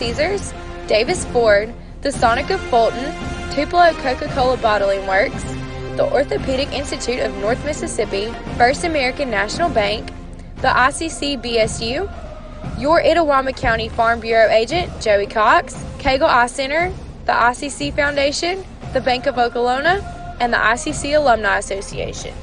Caesars, Davis Ford, the Sonic of Fulton, Tupelo Coca-Cola Bottling Works, the Orthopedic Institute of North Mississippi, First American National Bank, the ICC BSU, your Itawamba County Farm Bureau agent, Joey Cox, Cagle Eye Center, the ICC Foundation, the Bank of Okolona, and the ICC Alumni Association.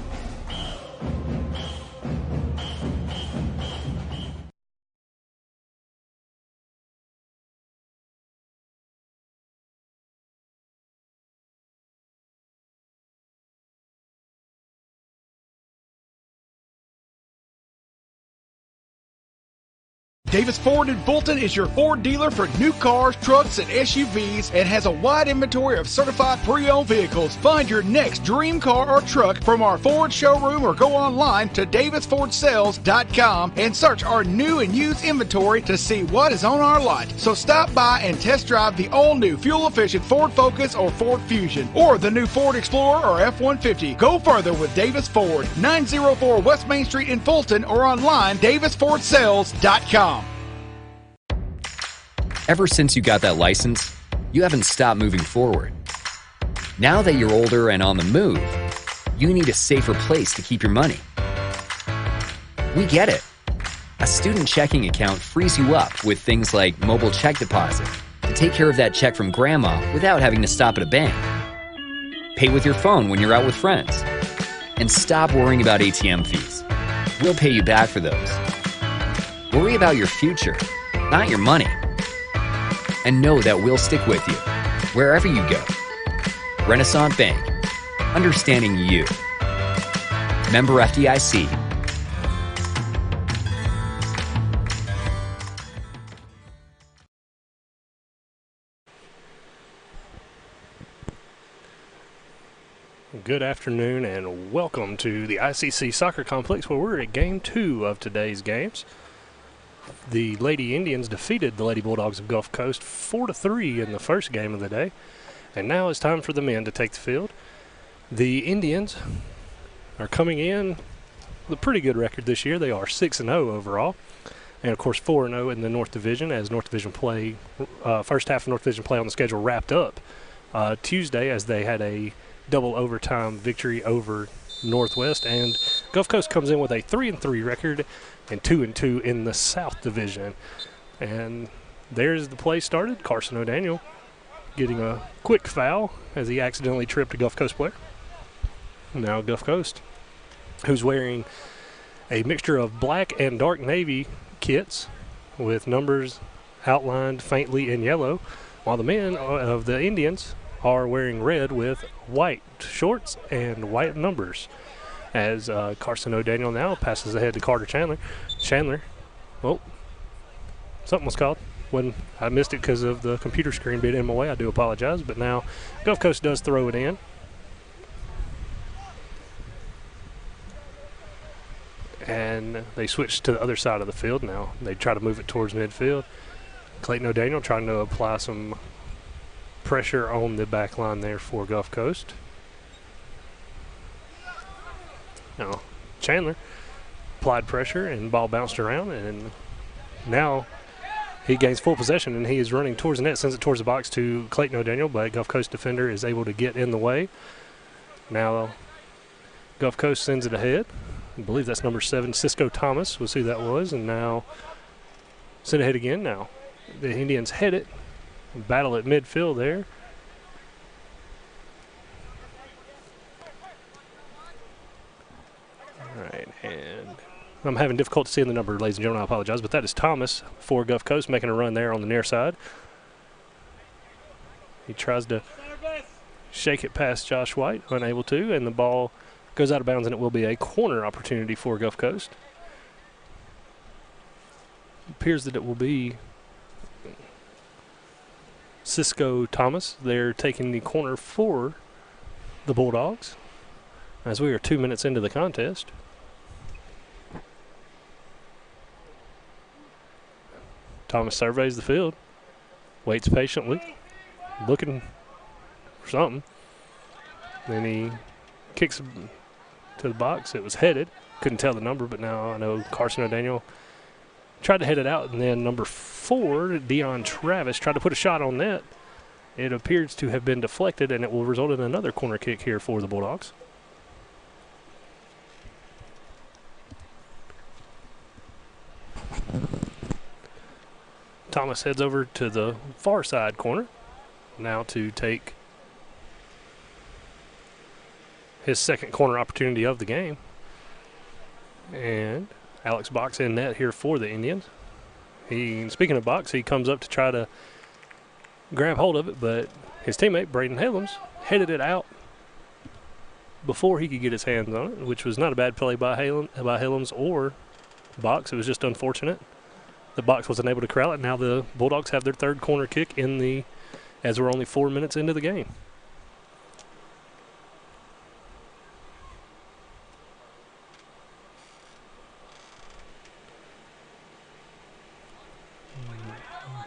Davis Ford in Fulton is your Ford dealer for new cars, trucks, and SUVs and has a wide inventory of certified pre-owned vehicles. Find your next dream car or truck from our Ford showroom or go online to davisfordsales.com and search our new and used inventory to see what is on our lot. So stop by and test drive the all-new fuel-efficient Ford Focus or Ford Fusion or the new Ford Explorer or F-150. Go further with Davis Ford, 904 West Main Street in Fulton or online davisfordsales.com. Ever since you got that license, you haven't stopped moving forward. Now that you're older and on the move, you need a safer place to keep your money. We get it. A student checking account frees you up with things like mobile check deposit to take care of that check from grandma without having to stop at a bank. Pay with your phone when you're out with friends. And stop worrying about ATM fees. We'll pay you back for those. Worry about your future, not your money. And know that we'll stick with you, wherever you go. Renaissance Bank, understanding you. Member FDIC. Good afternoon and welcome to the ICC Soccer Complex where we're at Game 2 of today's games. The Lady Indians defeated the Lady Bulldogs of Gulf Coast 4-3 in the first game of the day. And now it's time for the men to take the field. The Indians are coming in with a pretty good record this year. They are 6-0 overall. And, of course, 4-0 in the North Division as North Division play, first half of North Division play on the schedule wrapped up Tuesday as they had a double overtime victory over Northwest. And Gulf Coast comes in with a 3-3 record and 2-2 in the South Division. And there's the play started. Carson O'Daniel getting a quick foul as he accidentally tripped a Gulf Coast player. Now Gulf Coast, who's wearing a mixture of black and dark navy kits with numbers outlined faintly in yellow, while the men of the Indians are wearing red with white shorts and white numbers. As Carson O'Daniel now passes ahead to Carter Chandler. Chandler, oh, something was called. I missed it because of the computer screen being in my way. I do apologize. But now Gulf Coast does throw it in. And they switch to the other side of the field now. They try to move it towards midfield. Clayton O'Daniel trying to apply some pressure on the back line there for Gulf Coast. Now, Chandler applied pressure and ball bounced around, and now he gains full possession and he is running towards the net, sends it towards the box to Clayton O'Daniel, but Gulf Coast defender is able to get in the way. Now, Gulf Coast sends it ahead. I believe that's number 7, Cisco Thomas was who that was, and now send ahead again. Now, the Indians head it, battle at midfield there. Right, and I'm having difficulty seeing the number, ladies and gentlemen. I apologize, but that is Thomas for Gulf Coast making a run there on the near side. He tries to shake it past Josh White, unable to, and the ball goes out of bounds, and it will be a corner opportunity for Gulf Coast. It appears that it will be Cisco Thomas. They're taking the corner for the Bulldogs as we are 2 minutes into the contest. Thomas surveys the field, waits patiently, looking for something. Then he kicks to the box. It was headed. Couldn't tell the number, but now I know Carson O'Daniel tried to head it out, and then number 4, Deion Travis, tried to put a shot on net. It appears to have been deflected, and it will result in another corner kick here for the Bulldogs. Thomas heads over to the far side corner now to take his second corner opportunity of the game. And Alex Box in net here for the Indians. Speaking of Box, he comes up to try to grab hold of it, but his teammate, Braden Helms, headed it out before he could get his hands on it, which was not a bad play by Helms or Box. It was just unfortunate. The Box wasn't able to corral it. Now the Bulldogs have their third corner kick as we're only 4 minutes into the game.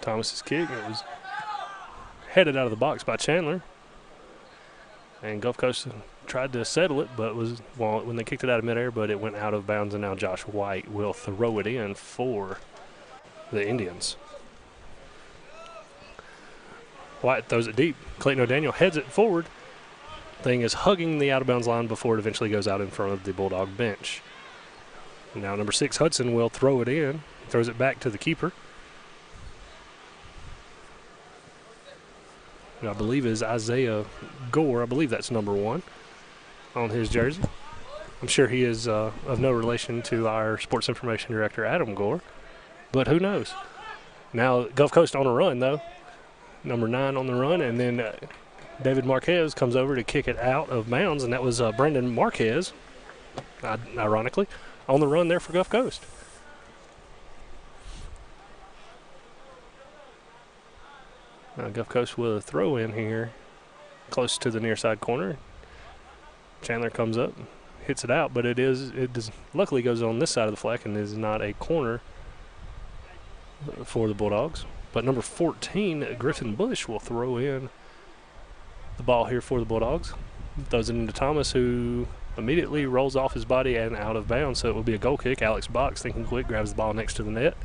Thomas's kick, it was headed out of the box by Chandler. And Gulf Coast tried to settle it, but when they kicked it out of midair, but it went out of bounds, and now Josh White will throw it in for the Indians. White throws it deep. Clayton O'Daniel heads it forward. Thing is hugging the out-of-bounds line before it eventually goes out in front of the Bulldog bench. Now number 6, Hudson, will throw it in. Throws it back to the keeper. And I believe is Isaiah Gore. I believe that's number 1 on his jersey. I'm sure he is of no relation to our sports information director, Adam Gore. But who knows? Now Gulf Coast on a run, though. Number 9 on the run, and then David Marquez comes over to kick it out of bounds, and that was Brendan Marquez, ironically, on the run there for Gulf Coast. Gulf Coast with a throw in here close to the near side corner. Chandler comes up, hits it out, but luckily goes on this side of the flag and is not a corner for the Bulldogs. But number 14, Griffin Bush, will throw in the ball here for the Bulldogs. Throws it into Thomas, who immediately rolls off his body and out of bounds, so it will be a goal kick. Alex Box, thinking quick, grabs the ball next to the net.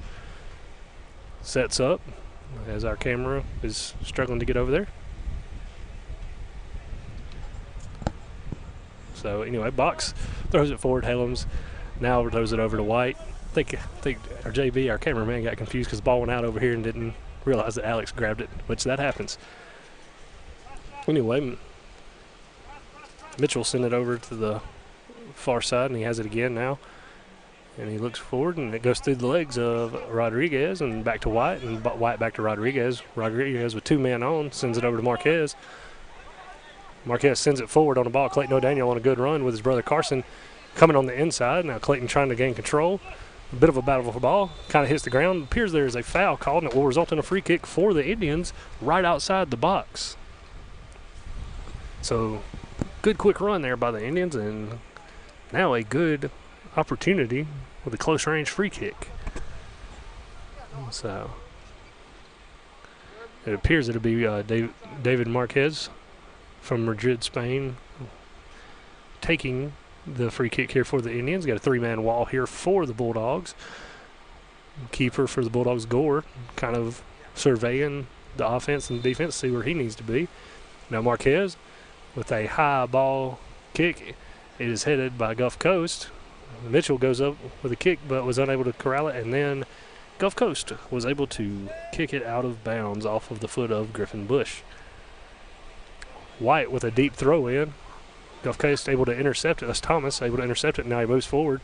Sets up as our camera is struggling to get over there. So anyway, Box throws it forward. Helms now throws it over to White. I think our JB, our cameraman, got confused because the ball went out over here and didn't realize that Alex grabbed it, which that happens. Anyway, Mitchell sent it over to the far side, and he has it again now. And he looks forward, and it goes through the legs of Rodriguez and back to White, and White back to Rodriguez. Rodriguez with 2 men on sends it over to Marquez. Marquez sends it forward on the ball. Clayton O'Daniel on a good run with his brother Carson coming on the inside. Now Clayton trying to gain control. A bit of a battle for the ball. Kind of hits the ground. It appears there is a foul called, and it will result in a free kick for the Indians right outside the box. So good quick run there by the Indians, and now a good opportunity with a close range free kick. So it appears it'll be David Marquez from Madrid, Spain, taking the free kick here for the Indians. Got a 3-man wall here for the Bulldogs. Keeper for the Bulldogs, Gore, kind of surveying the offense and defense, see where he needs to be. Now Marquez with a high ball kick. It is headed by Gulf Coast. Mitchell goes up with a kick but was unable to corral it, and then Gulf Coast was able to kick it out of bounds off of the foot of Griffin Bush. White with a deep throw in. Gulf Coast able to intercept it. That's Thomas able to intercept it. Now he moves forward.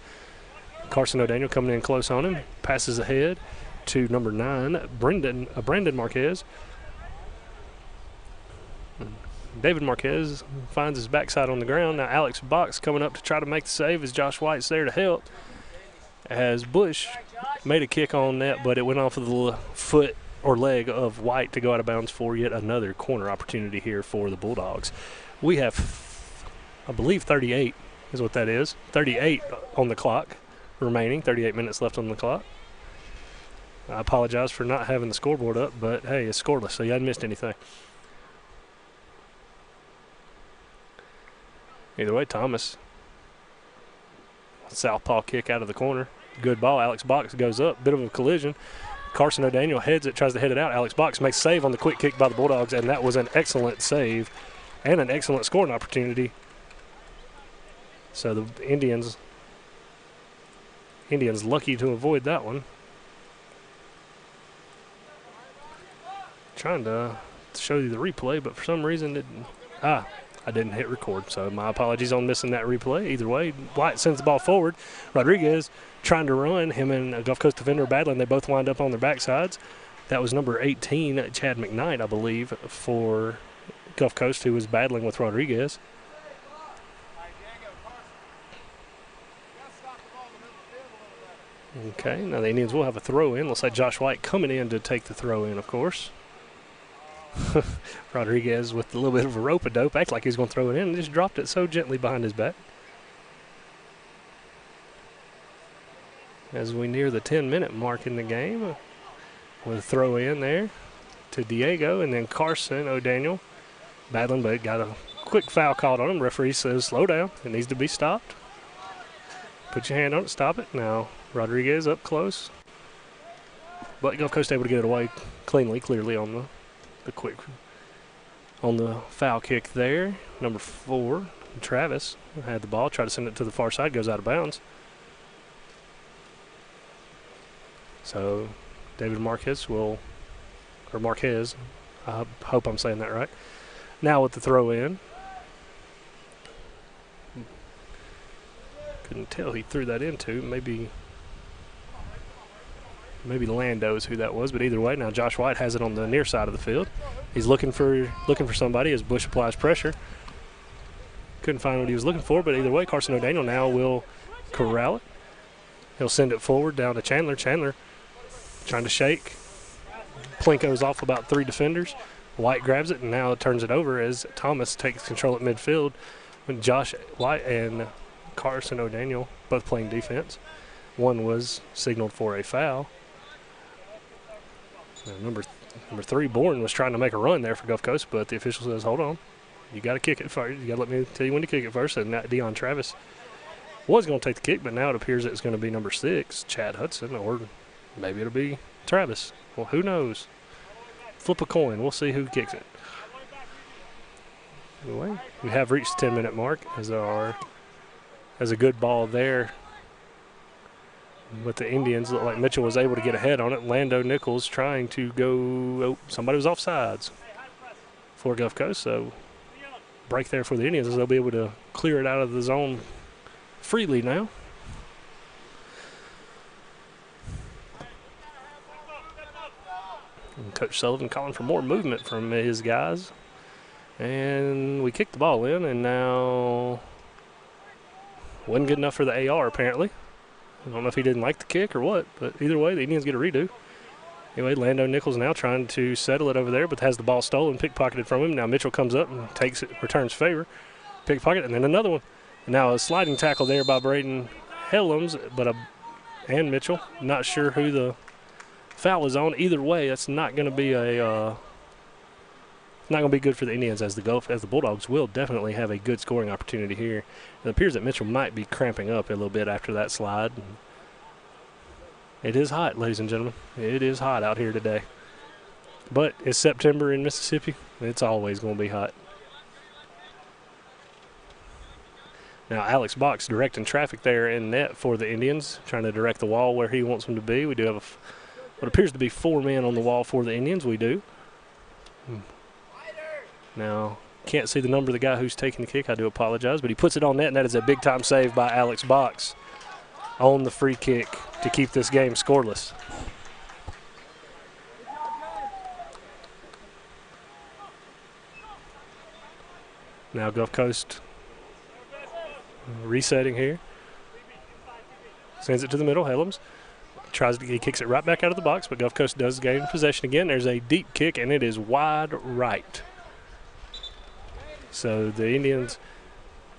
Carson O'Daniel coming in close on him. Passes ahead to number 9, Brandon Marquez. David Marquez finds his backside on the ground. Now Alex Box coming up to try to make the save as Josh White's there to help. As Bush made a kick on net, but it went off of the foot or leg of White to go out of bounds for yet another corner opportunity here for the Bulldogs. We have, I believe, 38 is what that is. 38 on the clock remaining, 38 minutes left on the clock. I apologize for not having the scoreboard up, but hey, it's scoreless, so you hadn't missed anything. Either way, Thomas, southpaw kick out of the corner. Good ball. Alex Box goes up. Bit of a collision. Carson O'Daniel heads it, tries to head it out. Alex Box makes save on the quick kick by the Bulldogs, and that was an excellent save and an excellent scoring opportunity. So the Indians lucky to avoid that one. Trying to show you the replay, but for some reason I didn't hit record, so my apologies on missing that replay. Either way, White sends the ball forward. Rodriguez trying to run. Him and a Gulf Coast defender are battling. They both wind up on their backsides. That was number 18, Chad McKnight, I believe, for Gulf Coast, who was battling with Rodriguez. Okay, now the Indians will have a throw in. Looks like Josh White coming in to take the throw in, of course. Rodriguez with a little bit of a rope-a-dope, act like he's going to throw it in, and just dropped it so gently behind his back. As we near the 10-minute mark in the game, with a throw in there to Diego, and then Carson O'Daniel battling, but got a quick foul called on him. Referee says slow down. It needs to be stopped. Put your hand on it, stop it. Now Rodriguez up close, but Gulf Coast able to get it away clearly on the foul kick there. Number 4, Travis had the ball, tried to send it to the far side, goes out of bounds. So David Marquez, I hope I'm saying that right. Now with the throw in. Couldn't tell he threw that into. Maybe Lando is who that was, but either way, now Josh White has it on the near side of the field. He's looking for somebody as Bush applies pressure. Couldn't find what he was looking for, but either way, Carson O'Daniel now will corral it. He'll send it forward down to Chandler. Chandler trying to shake. Plinko's off about 3 defenders. White grabs it and now turns it over as Thomas takes control at midfield. When Josh White and Carson O'Daniel both playing defense. One was signaled for a foul. Number 3, Bourne, was trying to make a run there for Gulf Coast, but the official says, hold on. You got to kick it first. You got to let me tell you when to kick it first. And Deion Travis was going to take the kick, but now it appears it's going to be number 6, Chad Hudson, or maybe it'll be Travis. Well, who knows? Flip a coin. We'll see who kicks it. Anyway, we have reached the 10-minute mark as a good ball there. But the Indians look like Mitchell was able to get ahead on it. Lando Nichols trying to go. Oh, somebody was offsides for Gulf Coast. So break there for the Indians as they'll be able to clear it out of the zone freely now. And Coach Sullivan calling for more movement from his guys. And we kicked the ball in, and now wasn't good enough for the AR apparently. I don't know if he didn't like the kick or what, but either way, the Indians get a redo. Anyway, Lando Nichols now trying to settle it over there, but has the ball stolen, pickpocketed from him. Now Mitchell comes up and takes it, returns favor. Pickpocket, and then another one. And now a sliding tackle there by Braden Helms, and Mitchell. Not sure who the foul is on. Either way, that's not going to be not going to be good for the Indians as the Bulldogs will definitely have a good scoring opportunity here. It appears that Mitchell might be cramping up a little bit after that slide. It is hot, ladies and gentlemen. It is hot out here today. But it's September in Mississippi. It's always going to be hot. Now Alex Box directing traffic there in net for the Indians, trying to direct the wall where he wants them to be. We do have what appears to be 4 men on the wall for the Indians. We do. Now, can't see the number of the guy who's taking the kick. I do apologize, but he puts it on net, and that is a big-time save by Alex Box on the free kick to keep this game scoreless. Now Gulf Coast resetting here. Sends it to the middle. Helms he kicks it right back out of the box, but Gulf Coast does gain possession again. There's a deep kick, and it is wide right. So the Indians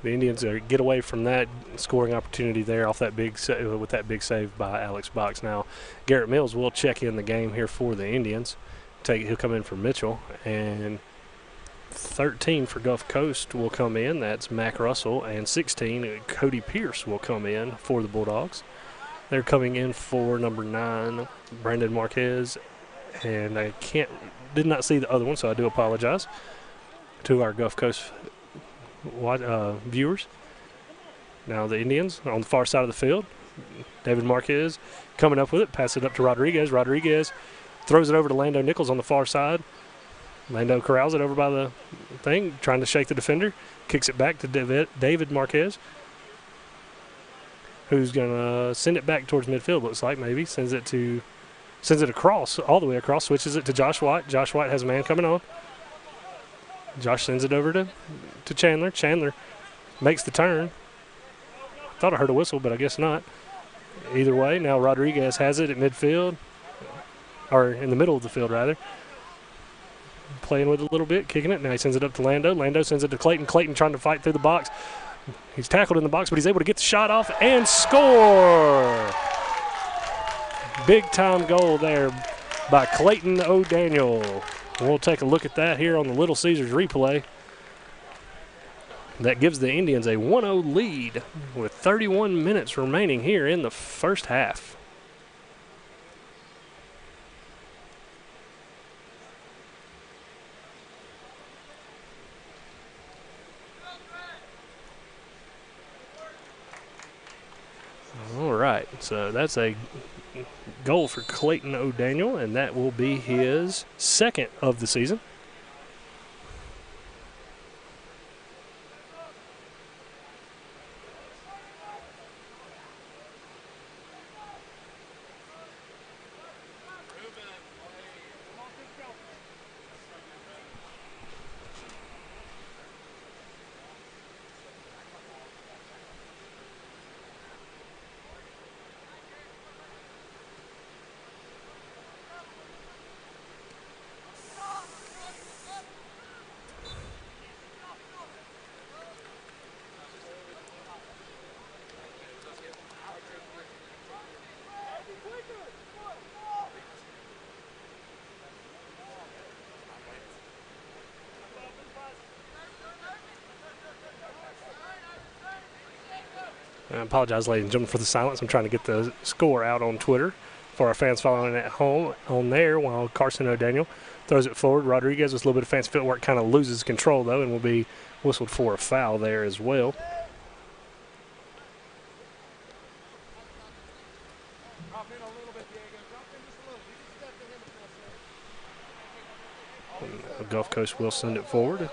get away from that scoring opportunity there off that with that big save by Alex Box. Now Garrett Mills will check in the game here for the Indians. He'll come in for Mitchell, and 13 for Gulf Coast will come in. That's Mac Russell, and 16 Cody Pierce will come in for the Bulldogs. They're coming in for number 9, Brandon Marquez. And I did not see the other one, so I do apologize to our Gulf Coast viewers. Now the Indians on the far side of the field. David Marquez coming up with it, pass it up to Rodriguez. Rodriguez throws it over to Lando Nichols on the far side. Lando corrals it over by the thing, trying to shake the defender. Kicks it back to David Marquez, who's going to send it back towards midfield, looks like maybe. Sends it across, all the way across, switches it to Josh White. Josh White has a man coming on. Josh sends it over to Chandler. Chandler makes the turn. Thought I heard a whistle, but I guess not. Either way, now Rodriguez has it at midfield, or in the middle of the field, rather. Playing with it a little bit, kicking it. Now he sends it up to Lando. Lando sends it to Clayton. Clayton trying to fight through the box. He's tackled in the box, but he's able to get the shot off and score. Big-time goal there by Clayton O'Daniel. We'll take a look at that here on the Little Caesars replay. That gives the Indians a 1-0 lead with 31 minutes remaining here in the first half. All right, so that's a goal for Clayton O'Daniel, and that will be his second of the season. I apologize, ladies and gentlemen, for the silence. I'm trying to get the score out on Twitter for our fans following at home on there while Carson O'Daniel throws it forward. Rodriguez with a little bit of fancy footwork kind of loses control, though, and will be whistled for a foul there as well. The Gulf Coast will send it forward.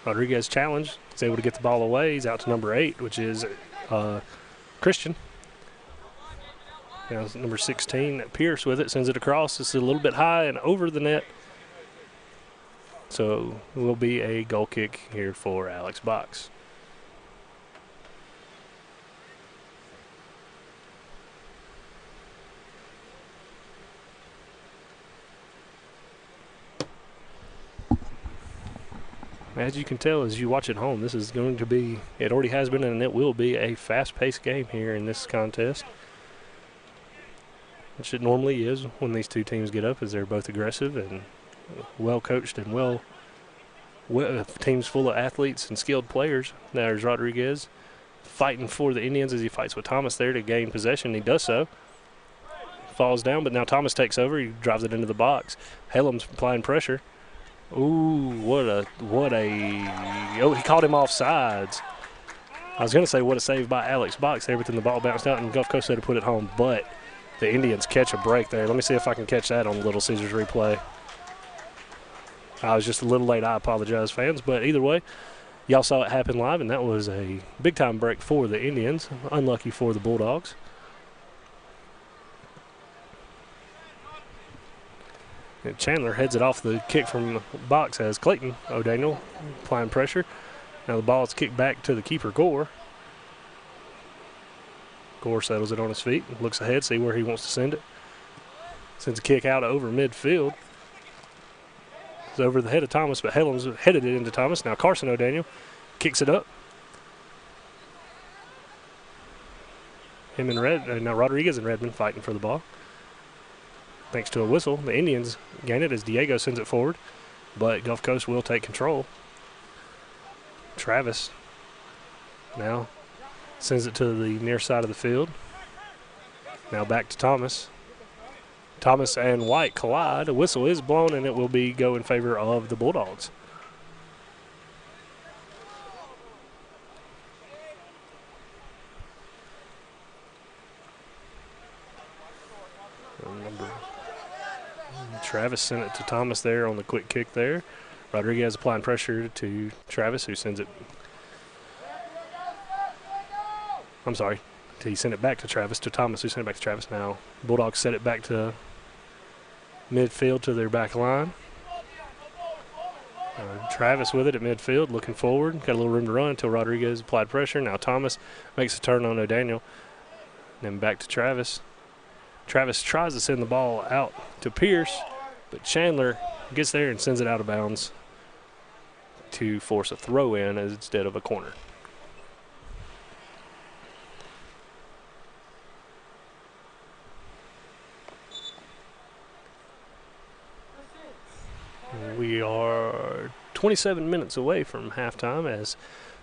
Rodriguez challenged. He's able to get the ball away. He's out to number 8, which is Christian. Now number 16, Pierce with it, sends it across. It's a little bit high and over the net. So it will be a goal kick here for Alex Box. As you can tell as you watch at home, this is going to be, it already has been and it will be a fast-paced game here in this contest. Which it normally is when these two teams get up, as they're both aggressive and well-coached and well teams full of athletes and skilled players. There's Rodriguez fighting for the Indians as he fights with Thomas there to gain possession. He does so. Falls down, but now Thomas takes over. He drives it into the box. Hellam's applying pressure. Ooh, oh, he caught him off sides. I was going to say what a save by Alex Box there, but then the ball bounced out and Gulf Coast had to put it home. But the Indians catch a break there. Let me see if I can catch that on the Little Caesars replay. I was just a little late. I apologize, fans. But either way, y'all saw it happen live, and that was a big-time break for the Indians. Unlucky for the Bulldogs. And Chandler heads it off the kick from Box as Clayton O'Daniel applying pressure. Now the ball is kicked back to the keeper, Gore. Gore settles it on his feet, looks ahead, see where he wants to send it. Sends a kick out over midfield. It's over the head of Thomas, but Hellam's headed it into Thomas. Now Carson O'Daniel kicks it up. Him and now Rodriguez and Redmond fighting for the ball. Thanks to a whistle, the Indians gain it as Diego sends it forward, but Gulf Coast will take control. Travis now Sends it to the near side of the field. Now back to Thomas. Thomas and White collide. A whistle is blown, and it will go in favor of the Bulldogs. Travis sent it to Thomas there on the quick kick there. Rodriguez applying pressure to Travis, who sends it. I'm sorry. He sent it back to Travis, to Thomas, who sent it back to Travis. Now Bulldogs set it back to midfield to their back line. Travis with it at midfield, looking forward. Got a little room to run until Rodriguez applied pressure. Now Thomas makes a turn on O'Daniel. Then back to Travis. Travis tries to send the ball out to Pierce, but Chandler gets there and sends it out of bounds to force a throw in instead of a corner. We are 27 minutes away from halftime as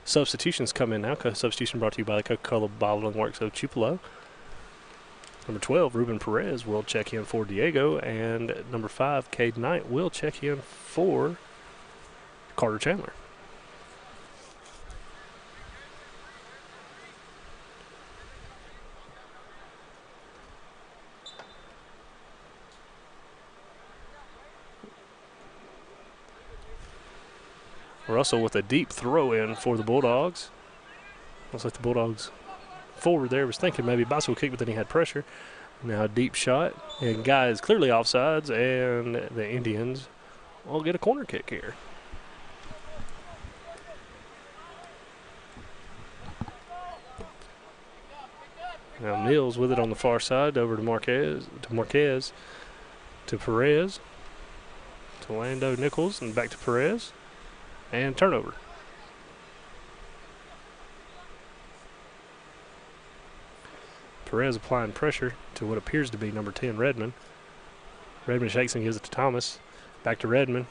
substitutions come in now. Substitution brought to you by the Coca-Cola Bottling Works of Tupelo. Number 12, Ruben Perez will check in for Diego, and number 5, Cade Knight will check in for Carter Chandler. Russell with a deep throw in for the Bulldogs. Looks like the Bulldogs forward there was thinking maybe bicycle kick, but then he had pressure. Now a deep shot, and guy is clearly offsides, and the Indians will get a corner kick here. Now Mills with it on the far side, over to Marquez, to Perez, to Lando Nichols, and back to Perez, and turnover. Perez applying pressure to what appears to be number 10, Redmond. Redmond shakes and gives it to Thomas. Back to Redmond.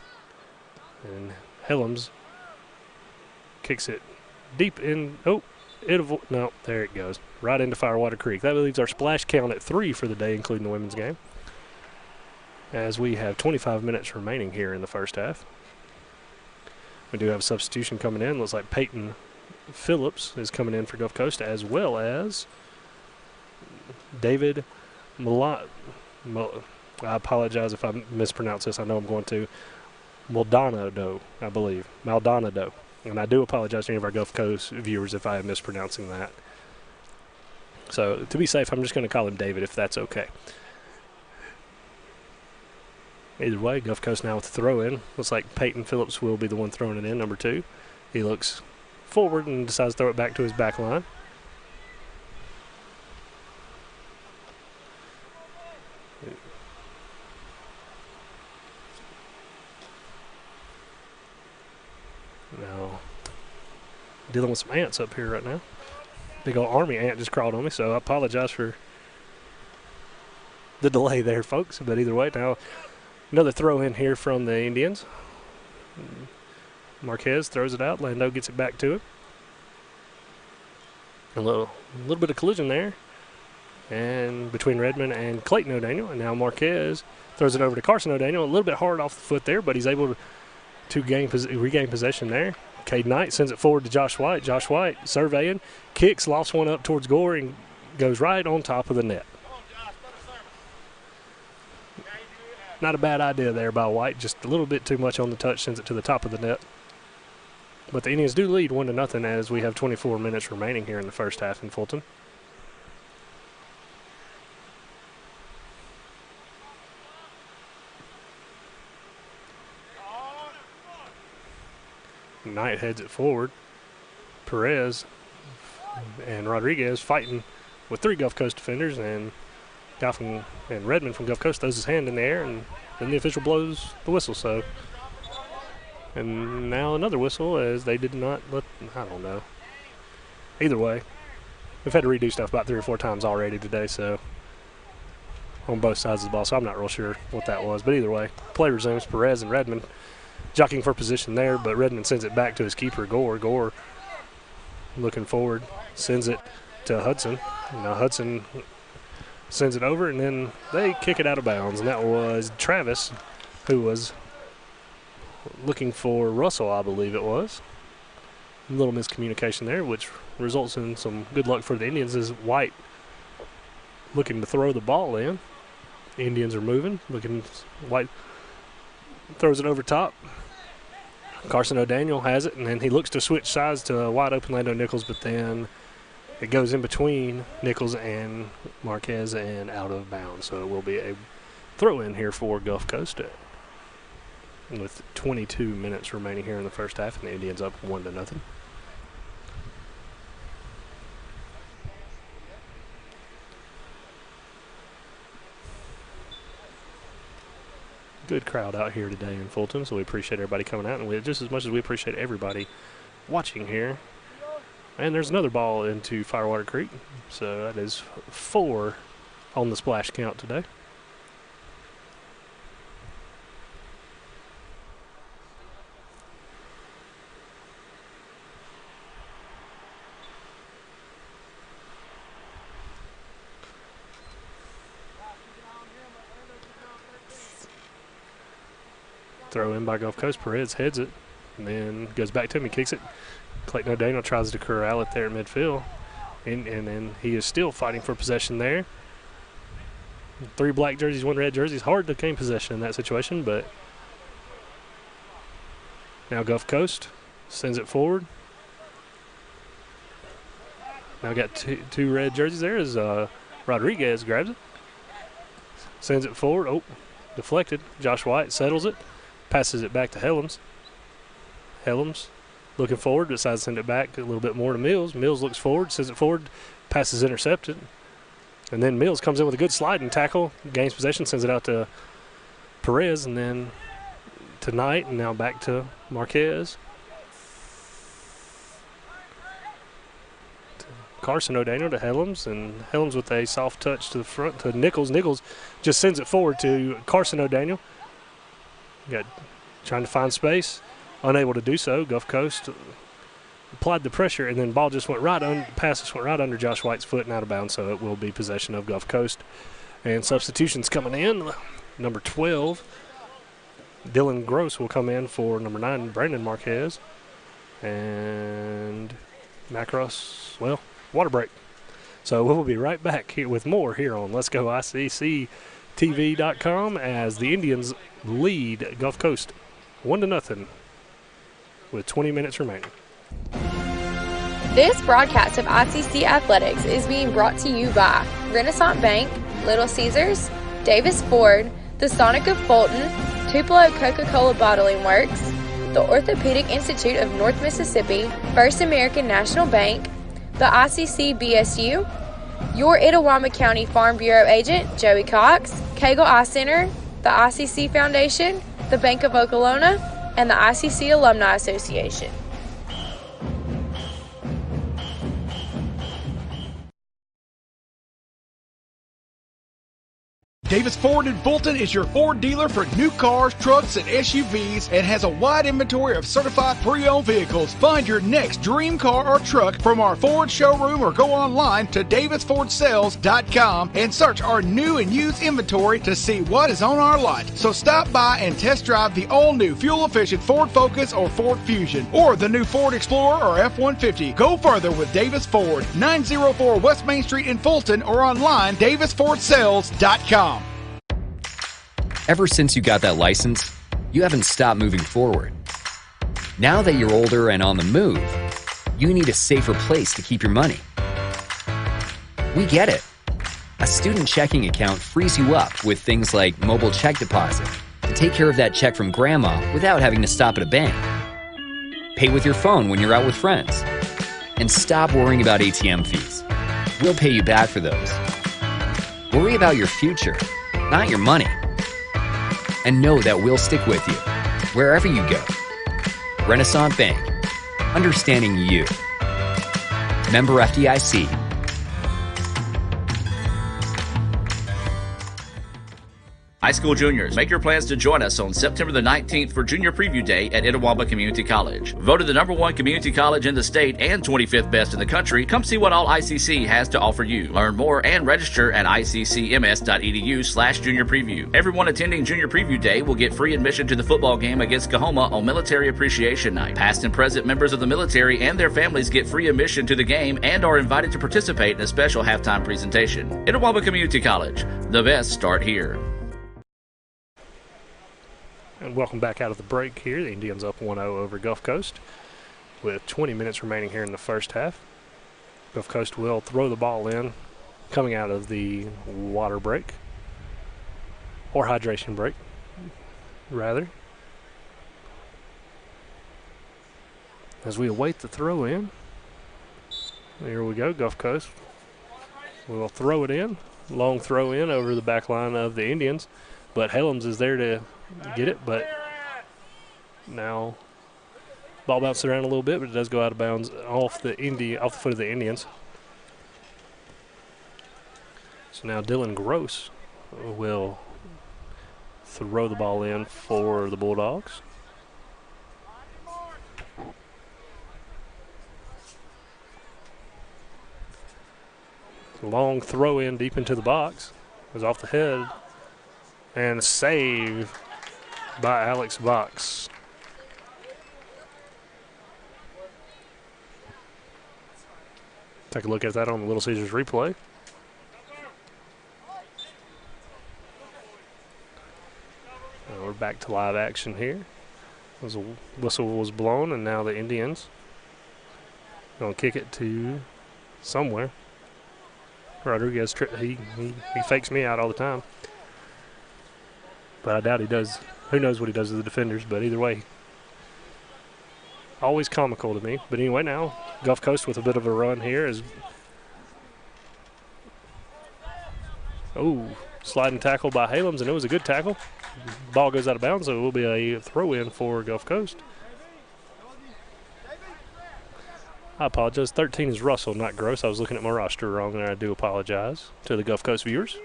And Helms kicks it deep in. Oh, no, there it goes. Right into Firewater Creek. That leaves our splash count at 3 for the day, including the women's game, as we have 25 minutes remaining here in the first half. We do have a substitution coming in. Looks like Peyton Phillips is coming in for Gulf Coast, as well as David I apologize if I mispronounce this. I know I'm going to. Maldonado, I believe. Maldonado. And I do apologize to any of our Gulf Coast viewers if I am mispronouncing that. So to be safe, I'm just going to call him David if that's okay. Either way, Gulf Coast now with the throw-in. Looks like Peyton Phillips will be the one throwing it in, number 2. He looks forward and decides to throw it back to his back line. Now, dealing with some ants up here right now. Big old army ant just crawled on me, so I apologize for the delay there, folks. But either way, now another throw in here from the Indians. Marquez throws it out. Lando gets it back to him. A little bit of collision there, and between Redmond and Clayton O'Daniel. And now Marquez throws it over to Carson O'Daniel. A little bit hard off the foot there, but he's able to regain possession there. Cade Knight sends it forward to Josh White. Josh White surveying, kicks, lofts one up towards Gore, and goes right on top of the net. Not a bad idea there by White. Just a little bit too much on the touch, sends it to the top of the net. But the Indians do lead 1-0 as we have 24 minutes remaining here in the first half in Fulton. Knight heads it forward. Perez and Rodriguez fighting with 3 Gulf Coast defenders, and Redmond from Gulf Coast throws his hand in the air, and then the official blows the whistle. So, and now another whistle as they did not let, I don't know. Either way, we've had to redo stuff about 3 or 4 times already today, so on both sides of the ball, so I'm not real sure what that was. But either way, play resumes. Perez and Redmond jockeying for position there, but Redmond sends it back to his keeper, Gore. Gore looking forward, sends it to Hudson. Now Hudson sends it over, and then they kick it out of bounds. And that was Travis, who was looking for Russell, I believe it was. A little miscommunication there, which results in some good luck for the Indians as White looking to throw the ball in. The Indians are moving. White throws it over top. Carson O'Daniel has it, and then he looks to switch sides to a wide open Lando Nichols, but then it goes in between Nichols and Marquez and out of bounds. So it will be a throw in here for Gulf Coast with 22 minutes remaining here in the first half, and the Indians up 1-0. Good crowd out here today in Fulton, so we appreciate everybody coming out, and just as much as we appreciate everybody watching here. And there's another ball into Firewater Creek, so that is 4 on the splash count today. Throw in by Gulf Coast. Perez heads it and then goes back to him. He kicks it. Clayton O'Daniel tries to corral it there at midfield. And then he is still fighting for possession there. 3 black jerseys, 1 red jersey. It's hard to gain possession in that situation, but now Gulf Coast sends it forward. Now got two red jerseys there as Rodriguez grabs it. Sends it forward. Oh, deflected. Josh White settles it. Passes it back to Helms. Helms looking forward, decides to send it back a little bit more to Mills. Mills looks forward, sends it forward, passes intercepted. And then Mills comes in with a good sliding tackle, gains possession, sends it out to Perez, and then to Knight, and now back to Marquez. Carson O'Daniel to Helms, and Helms with a soft touch to the front to Nichols. Nichols just sends it forward to Carson O'Daniel. Trying to find space, unable to do so. Gulf Coast applied the pressure, and then ball just went right under. Pass just went right under Josh White's foot and out of bounds. So it will be possession of Gulf Coast. And substitutions coming in. Number 12, Dylan Gross will come in for number 9, Brandon Marquez, and Macross. Well, water break. So we'll be right back here with more here on Let's Go ICC TV.com as the Indians lead Gulf Coast 1-0 with 20 minutes remaining. This broadcast of ICC Athletics is being brought to you by Renaissance Bank, Little Caesars, Davis Ford, the Sonic of Fulton, Tupelo Coca-Cola Bottling Works, the Orthopedic Institute of North Mississippi, First American National Bank, the ICC BSU, your Itawamba County Farm Bureau agent, Joey Cox, Cagle Eye Center, the ICC Foundation, the Bank of Okolona, and the ICC Alumni Association. Davis Ford in Fulton is your Ford dealer for new cars, trucks, and SUVs and has a wide inventory of certified pre-owned vehicles. Find your next dream car or truck from our Ford showroom or go online to davisfordsales.com and search our new and used inventory to see what is on our lot. So stop by and test drive the all-new fuel-efficient Ford Focus or Ford Fusion or the new Ford Explorer or F-150. Go further with Davis Ford, 904 West Main Street in Fulton or online davisfordsales.com. Ever since you got that license, you haven't stopped moving forward. Now that you're older and on the move, you need a safer place to keep your money. We get it. A student checking account frees you up with things like mobile check deposit to take care of that check from grandma without having to stop at a bank. Pay with your phone when you're out with friends. And stop worrying about ATM fees. We'll pay you back for those. Worry about your future, not your money. And know that we'll stick with you, wherever you go. Renaissance Bank, understanding you. Member FDIC. High school juniors, make your plans to join us on September the 19th for Junior Preview Day at Itawamba Community College. Voted the #1 community college in the state and 25th best in the country, come see what all ICC has to offer you. Learn more and register at iccms.edu/junior preview. Everyone attending Junior Preview Day will get free admission to the football game against Coahoma on Military Appreciation Night. Past and present members of the military and their families get free admission to the game and are invited to participate in a special halftime presentation. Itawamba Community College, the best start here. And welcome back out of the break here. The Indians up 1-0 over Gulf Coast with 20 minutes remaining here in the first half. Gulf Coast will throw the ball in coming out of the water break, or hydration break, rather. As we await the throw in, here we go, Gulf Coast. We'll throw it in, long throw in over the back line of the Indians, but Helms is there to get it, but now ball bounced around a little bit, but it does go out of bounds off the foot of the Indians. So now Dylan Gross will throw the ball in for the Bulldogs. Long throw in deep into the box. Was off the head. And a save by Alex Box. Take a look at that on the Little Caesars replay. We're back to live action here. A whistle was blown, and now the Indians going to kick it to somewhere. Rodriguez, he fakes me out all the time. But I doubt he does. Who knows what he does to the defenders, but either way, always comical to me. But anyway, now Gulf Coast with a bit of a run here is sliding tackle by Halems, and it was a good tackle. Ball goes out of bounds, so it will be a throw in for Gulf Coast. I apologize. 13 is Russell, not Gross. I was looking at my roster wrong, and I do apologize to the Gulf Coast viewers.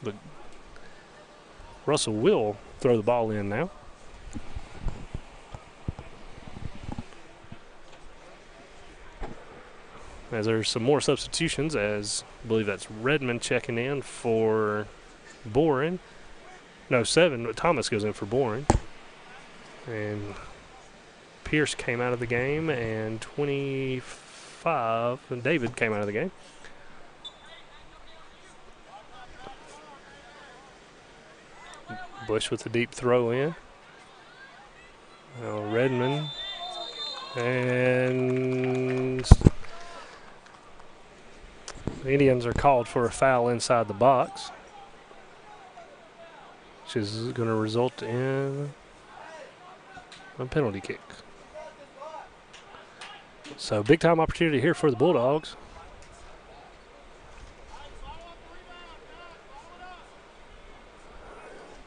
But Russell will throw the ball in now. As there's some more substitutions, as I believe that's Redmond checking in for Boren. No, 7, but Thomas goes in for Boren. And Pierce came out of the game, and 25, and David came out of the game. Bush with the deep throw in. Redmond. And the Indians are called for a foul inside the box, which is going to result in a penalty kick. So big time opportunity here for the Bulldogs.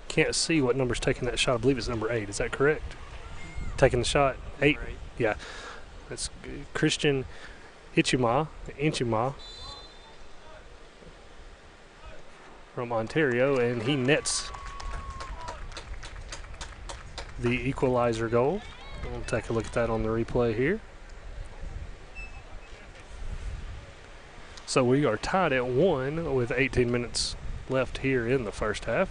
Can't see what number's taking that shot. I believe it's number 8. Is that correct? Taking the shot, 8. Yeah, that's Christian Inchuma from Ontario, and he nets the equalizer goal. We'll take a look at that on the replay here. So we are tied at 1 with 18 minutes left here in the first half.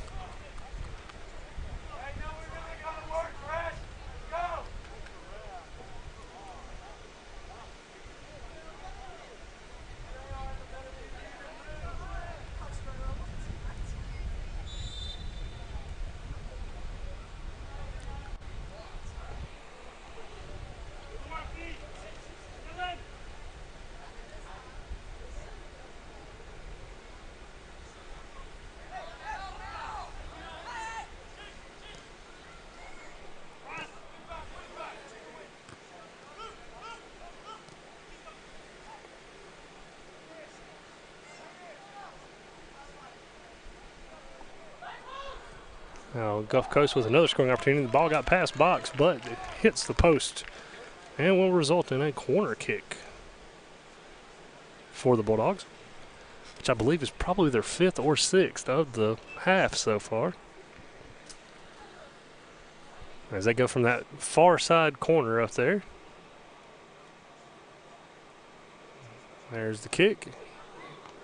Now Gulf Coast with another scoring opportunity. The ball got past Box, but it hits the post and will result in a corner kick for the Bulldogs, which I believe is probably their 5th or 6th of the half so far. as they go from that far side corner up there. There's the kick.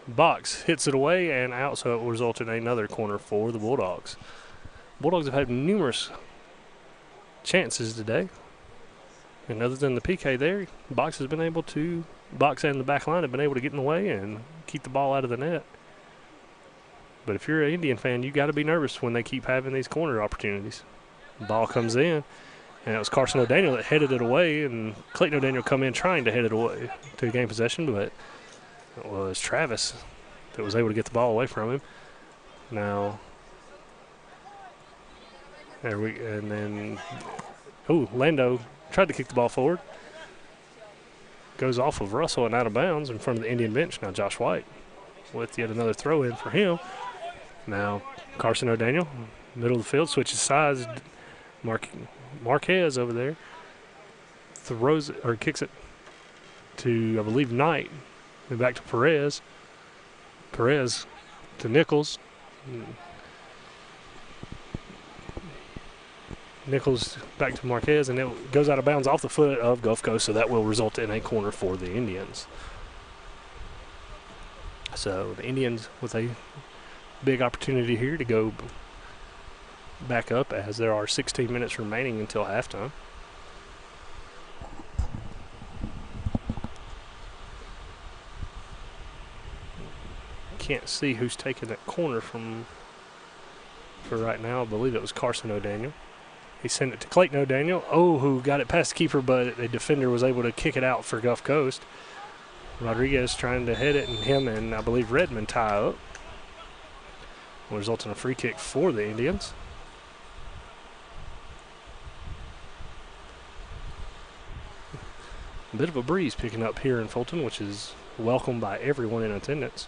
Box hits it away and out, so it will result in another corner for the Bulldogs. Bulldogs have had numerous chances today. And other than the PK there, Box has been able to, Box and the back line have been able to get in the way and keep the ball out of the net. But if you're an Indian fan, you got to be nervous when they keep having these corner opportunities. The ball comes in, and it was Carson O'Daniel that headed it away, and Clayton O'Daniel come in trying to head it away to gain possession, but it was Travis that was able to get the ball away from him. Now, Lando tried to kick the ball forward. Goes off of Russell and out of bounds in front of the Indian bench. Now Josh White with yet another throw in for him. Now Carson O'Daniel, middle of the field, switches sides. Marquez over there throws it, or kicks it to, I believe, Knight. And back to Perez. Perez to Nichols. Nichols back to Marquez, and it goes out of bounds off the foot of Gulf Coast, so that will result in a corner for the Indians. So the Indians with a big opportunity here to go back up, as there are 16 minutes remaining until halftime. Can't see who's taking that corner for right now. I believe it was Carson O'Daniel. He sent it to Clayton O'Daniel, who got it past the keeper, but a defender was able to kick it out for Gulf Coast. Rodriguez trying to hit it, and him and I believe Redmond tie up. Will result in a free kick for the Indians. A bit of a breeze picking up here in Fulton, which is welcomed by everyone in attendance.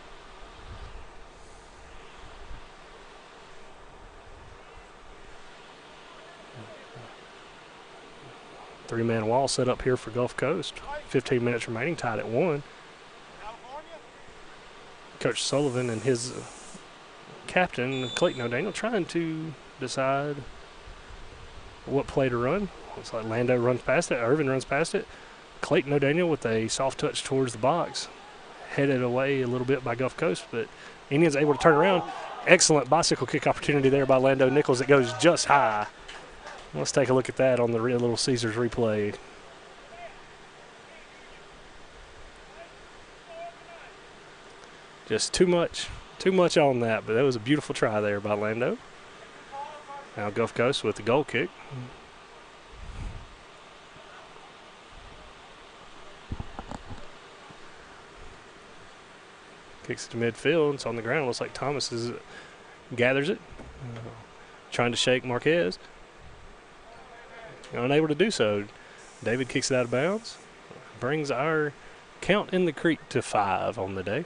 Three-man wall set up here for Gulf Coast. 15 minutes remaining, tied at 1. Coach Sullivan and his captain, Clayton O'Daniel, trying to decide what play to run. Looks like Lando runs past it. Irvin runs past it. Clayton O'Daniel with a soft touch towards the box. Headed away a little bit by Gulf Coast, but Indians able to turn around. Excellent bicycle kick opportunity there by Lando Nichols. It goes just high. Let's take a look at that on the Little Caesars replay. Just too much on that, but that was a beautiful try there by Lando. Now Gulf Coast with the goal kick. Kicks it to midfield. It's on the ground. Looks like Thomas gathers it. Trying to shake Marquez. Unable to do so. David kicks it out of bounds. Brings our count in the creek to 5 on the day.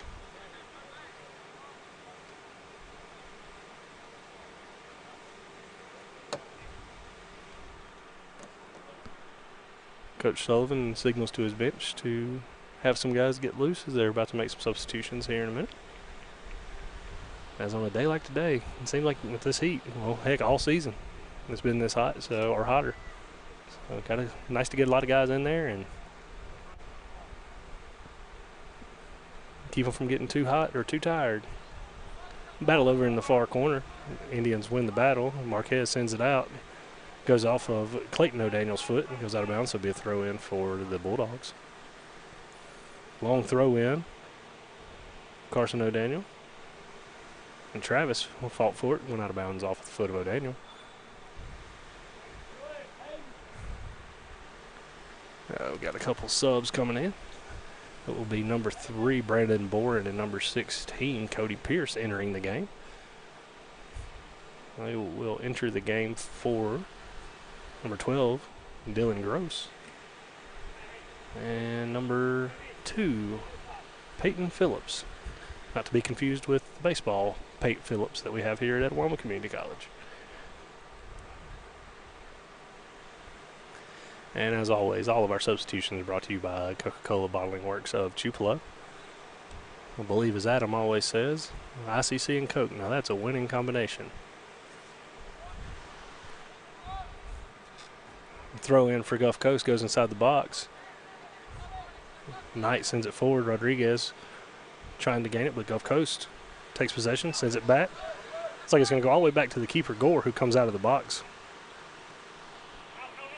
Coach Sullivan signals to his bench to have some guys get loose as they're about to make some substitutions here in a minute. As on a day like today, it seems like with this heat, well, heck, all season it's been this hot, or hotter. So kind of nice to get a lot of guys in there and keep them from getting too hot or too tired. Battle over in the far corner. Indians win the battle. Marquez sends it out. Goes off of Clayton O'Daniel's foot and goes out of bounds, so it'll be a throw in for the Bulldogs. Long throw in. Carson O'Daniel. And Travis fought for it, went out of bounds off the foot of O'Daniel. We've got a couple subs coming in. It will be number 3, Brandon Boren, and number 16, Cody Pierce, entering the game. They will enter the game for number 12, Dylan Gross. And number 2, Peyton Phillips. Not to be confused with the baseball Peyton Phillips that we have here at Etowah Community College. And as always, all of our substitutions are brought to you by Coca-Cola Bottling Works of Tupelo. I believe, as Adam always says, ICC and Coke. Now that's a winning combination. Throw in for Gulf Coast goes inside the box. Knight sends it forward. Rodriguez trying to gain it, but Gulf Coast takes possession, sends it back. It's like it's going to go all the way back to the keeper, Gore, who comes out of the box.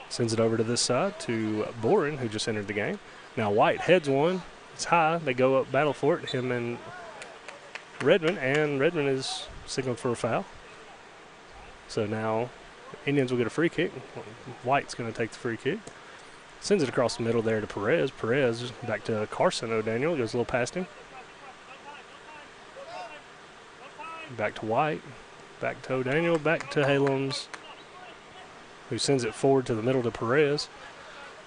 Sends it over to this side to Boren, who just entered the game. Now White heads one. It's high. They go up, battle for it, him and Redmond is signaled for a foul. So now Indians will get a free kick. White's going to take the free kick. Sends it across the middle there to Perez. Perez back to Carson O'Daniel. Goes a little past him. Back to White. Back to O'Daniel. Back to Halams, who sends it forward to the middle to Perez.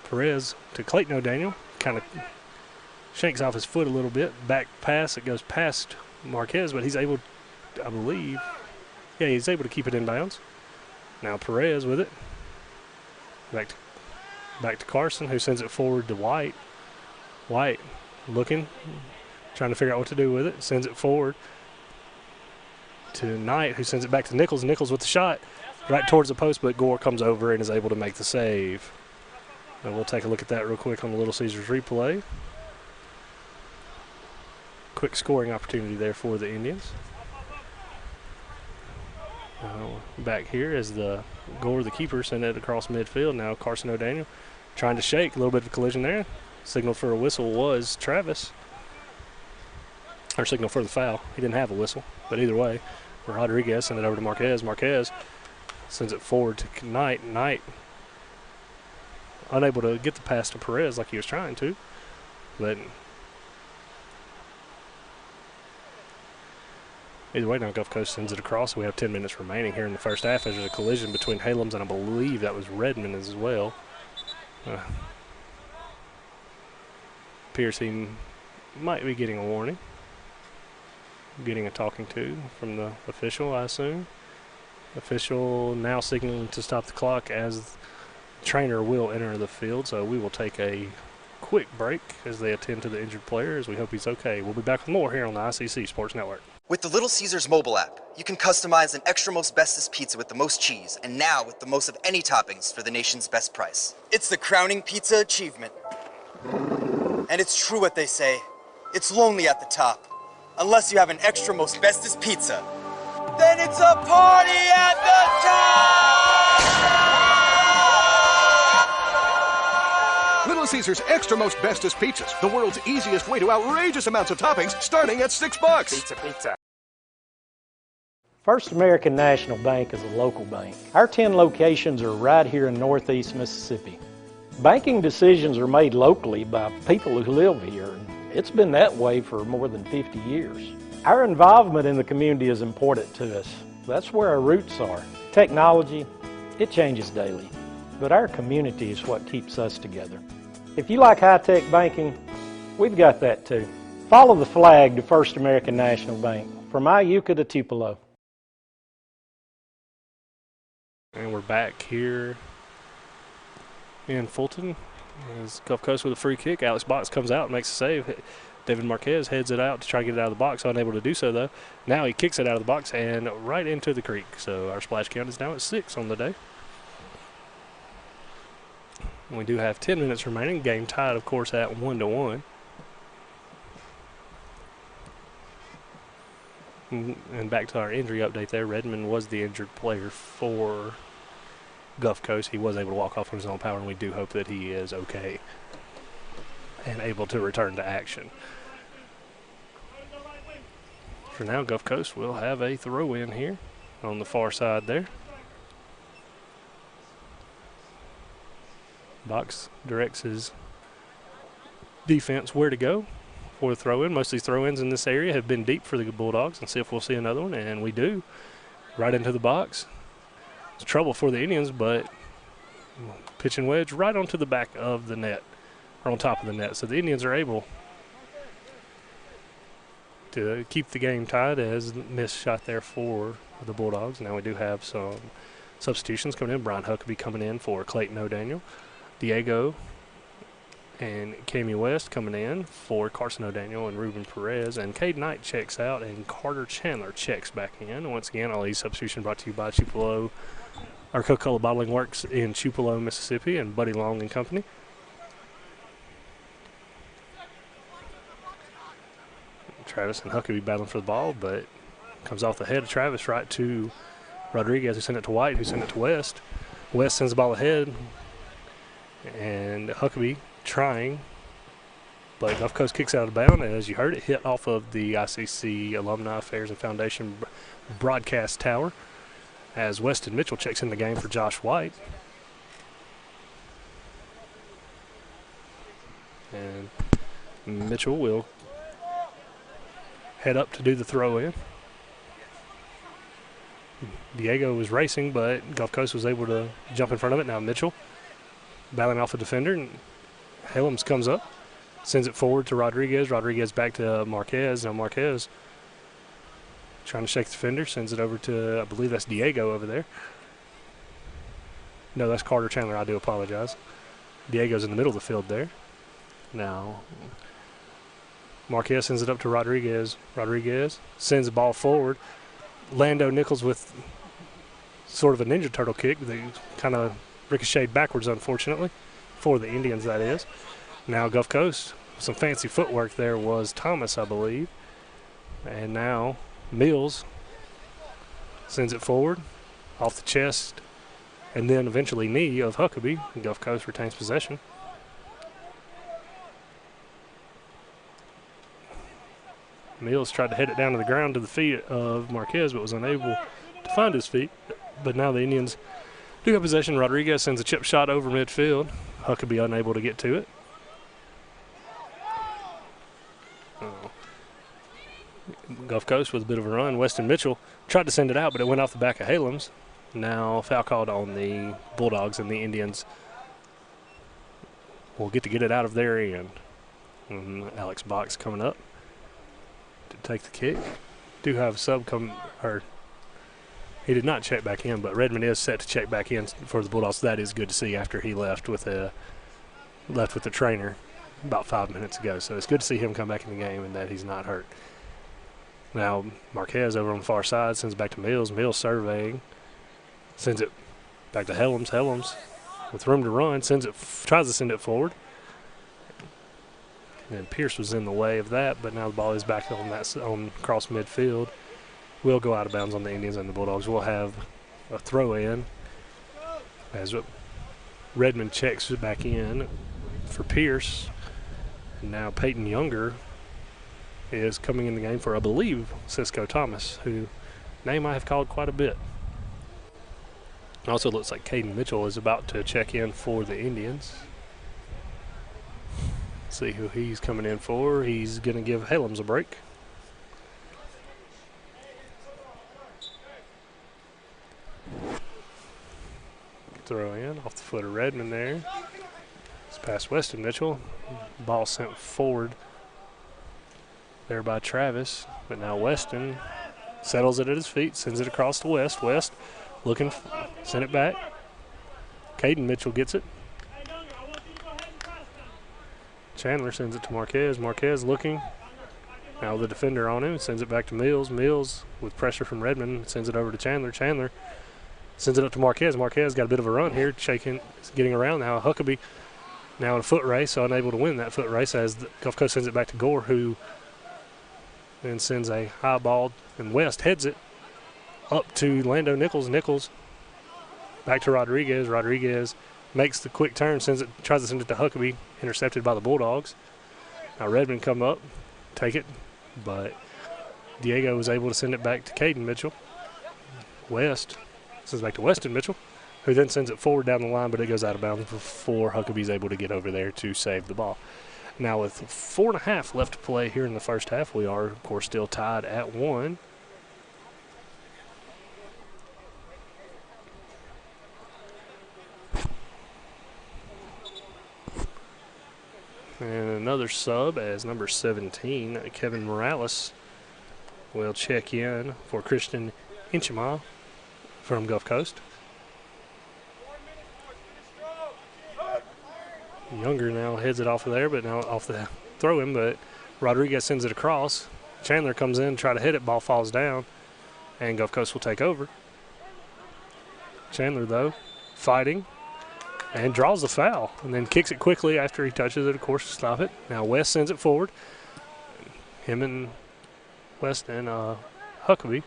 Perez to Clayton O'Daniel. Kind of shakes off his foot a little bit. Back pass. It goes past Marquez, but he's able, I believe, he's able to keep it in bounds. Now Perez with it. Back to Carson, who sends it forward to White. White looking, trying to figure out what to do with it. Sends it forward to Knight, who sends it back to Nichols. Nichols with the shot right towards the post, but Gore comes over and is able to make the save. And we'll take a look at that real quick on the Little Caesars replay. Quick scoring opportunity there for the Indians. Back here as the Gore, the keeper, sent it across midfield. Now Carson O'Daniel trying to shake. A little bit of a collision there. Signal for a whistle was Travis. Or signal for the foul. He didn't have a whistle. But either way, Rodriguez sent it over to Marquez. Marquez sends it forward to Knight. Knight unable to get the pass to Perez like he was trying to. But either way, now Gulf Coast sends it across. We have 10 minutes remaining here in the first half. There's a collision between Halams and I believe that was Redmond as well. Appears he might be getting a warning. Getting a talking to from the official, I assume. Official now signaling to stop the clock as the trainer will enter the field. So we will take a quick break as they attend to the injured player, as we hope he's okay. We'll be back with more here on the ICC Sports Network. With the Little Caesars mobile app, you can customize an extra most bestest pizza with the most cheese, and now with the most of any toppings for the nation's best price. It's the crowning pizza achievement. And it's true what they say, it's lonely at the top. Unless you have an extra most bestest pizza, then it's a party at the top! Little Caesars Extra Most Bestest Pizzas, the world's easiest way to outrageous amounts of toppings, starting at $6. Pizza. First American National Bank is a local bank. Our 10 locations are right here in Northeast Mississippi. Banking decisions are made locally by people who live here. It's been that way for more than 50 years. Our involvement in the community is important to us. That's where our roots are. Technology, it changes daily, but our community is what keeps us together. If you like high-tech banking, we've got that too. Follow the flag to First American National Bank, from Iuka to Tupelo. And we're back here in Fulton. As Gulf Coast with a free kick. Alex Box comes out and makes a save. David Marquez heads it out to try to get it out of the box. Unable to do so, though. Now he kicks it out of the box and right into the creek. So our splash count is now at 6 on the day. And we do have 10 minutes remaining. Game tied, of course, at 1-1. And back to our injury update there. Redmond was the injured player for Gulf Coast. He was able to walk off on his own power, and we do hope that he is okay and able to return to action. For now, Gulf Coast will have a throw-in here on the far side there. Box directs his defense where to go for the throw-in. Most of these throw-ins in this area have been deep for the Bulldogs, and see if we'll see another one, and we do. Right into the box. It's trouble for the Indians, but pitch and wedge right onto the back of the net, or on top of the net. So the Indians are able to keep the game tied as missed shot there for the Bulldogs. Now we do have some substitutions coming in. Brian Huckabee coming in for Clayton O'Daniel. Diego and Cammy West coming in for Carson O'Daniel and Ruben Perez. And Cade Knight checks out and Carter Chandler checks back in. Once again, all these substitutions brought to you by Tupelo our Coca-Cola Bottling Works in Tupelo, Mississippi, and Buddy Long and Company. Travis and Huckabee battling for the ball, but comes off the head of Travis right to Rodriguez, who sent it to White, who sent it to West. West sends the ball ahead, and Huckabee trying, but Gulf Coast kicks out of bounds. As you heard, it hit off of the ICC Alumni Affairs and Foundation broadcast tower as Weston Mitchell checks in the game for Josh White. And Mitchell will head up to do the throw in. Diego was racing, but Gulf Coast was able to jump in front of it. Now Mitchell battling off a defender, and Helms comes up, sends it forward to Rodriguez. Rodriguez back to Marquez. Now Marquez trying to shake the defender, sends it over to, I believe that's Diego over there. No, that's Carter Chandler. I do apologize. Diego's in the middle of the field there. Now Marquez sends it up to Rodriguez. Rodriguez sends the ball forward. Lando Nichols with sort of a Ninja Turtle kick. They kind of ricocheted backwards, unfortunately, for the Indians, that is. Now Gulf Coast, some fancy footwork there was Thomas, I believe. And now Mills sends it forward, off the chest, and then eventually knee of Huckabee. And Gulf Coast retains possession. Mills tried to head it down to the ground to the feet of Marquez, but was unable to find his feet. But now the Indians do have possession. Rodriguez sends a chip shot over midfield. Huckabee unable to get to it. Gulf Coast with a bit of a run. Weston Mitchell tried to send it out, but it went off the back of Halems. Now foul called on the Bulldogs, and the Indians will get it out of their end. And Alex Box coming up to take the kick. Do have a sub come, or he did not check back in, but Redmond is set to check back in for the Bulldogs. So that is good to see after he left with the trainer about 5 minutes ago. So it's good to see him come back in the game and that he's not hurt. Now Marquez over on the far side sends it back to Mills. Mills surveying, sends it back to Helms. Helms with room to run tries to send it forward. And Pierce was in the way of that, but now the ball is back on cross midfield. Will go out of bounds on the Indians, and the Bulldogs will have a throw in as Redmond checks it back in for Pierce. And now Peyton Younger is coming in the game for, I believe, Cisco Thomas, who name I have called quite a bit. It also looks like Caden Mitchell is about to check in for the Indians. See who he's coming in for. He's going to give Halems a break. Throw in off the foot of Redmond there. It's past Weston Mitchell. Ball sent forward there by Travis. But now Weston settles it at his feet, sends it across to West. West looking, send it back. Caden Mitchell gets it. Chandler sends it to Marquez. Marquez looking. Now the defender on him. Sends it back to Mills. Mills with pressure from Redmond sends it over to Chandler. Chandler sends it up to Marquez. Marquez got a bit of a run here, getting around. Now Huckabee now in a foot race, so unable to win that foot race as the Gulf Coast sends it back to Gore, who then sends a high ball, and West heads it up to Lando Nichols. Nichols back to Rodriguez. Rodriguez makes the quick turn, tries to send it to Huckabee, intercepted by the Bulldogs. Now Redmond come up, take it, but Diego was able to send it back to Caden Mitchell. West sends it back to Weston Mitchell, who then sends it forward down the line, but it goes out of bounds before Huckabee's able to get over there to save the ball. Now with 4.5 left to play here in the first half, we are, of course, still tied at 1. And another sub as number 17, Kevin Morales, will check in for Christian Inchima from Gulf Coast. Younger now heads it off of there, but now off the throw in, but Rodriguez sends it across. Chandler comes in, try to hit it, ball falls down, and Gulf Coast will take over. Chandler, though, fighting and draws the foul and then kicks it quickly after he touches it, of course, to stop it. Now West sends it forward. Him and West and Huckabee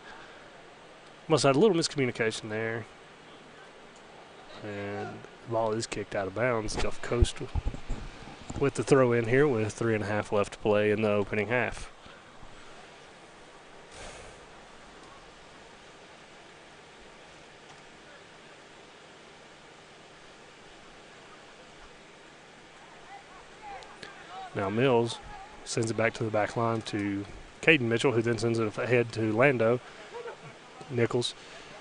must have had a little miscommunication there. And the ball is kicked out of bounds. Gulf Coast with the throw in here with 3.5 left to play in the opening half. Now Mills sends it back to the back line to Caden Mitchell, who then sends it ahead to Lando Nichols,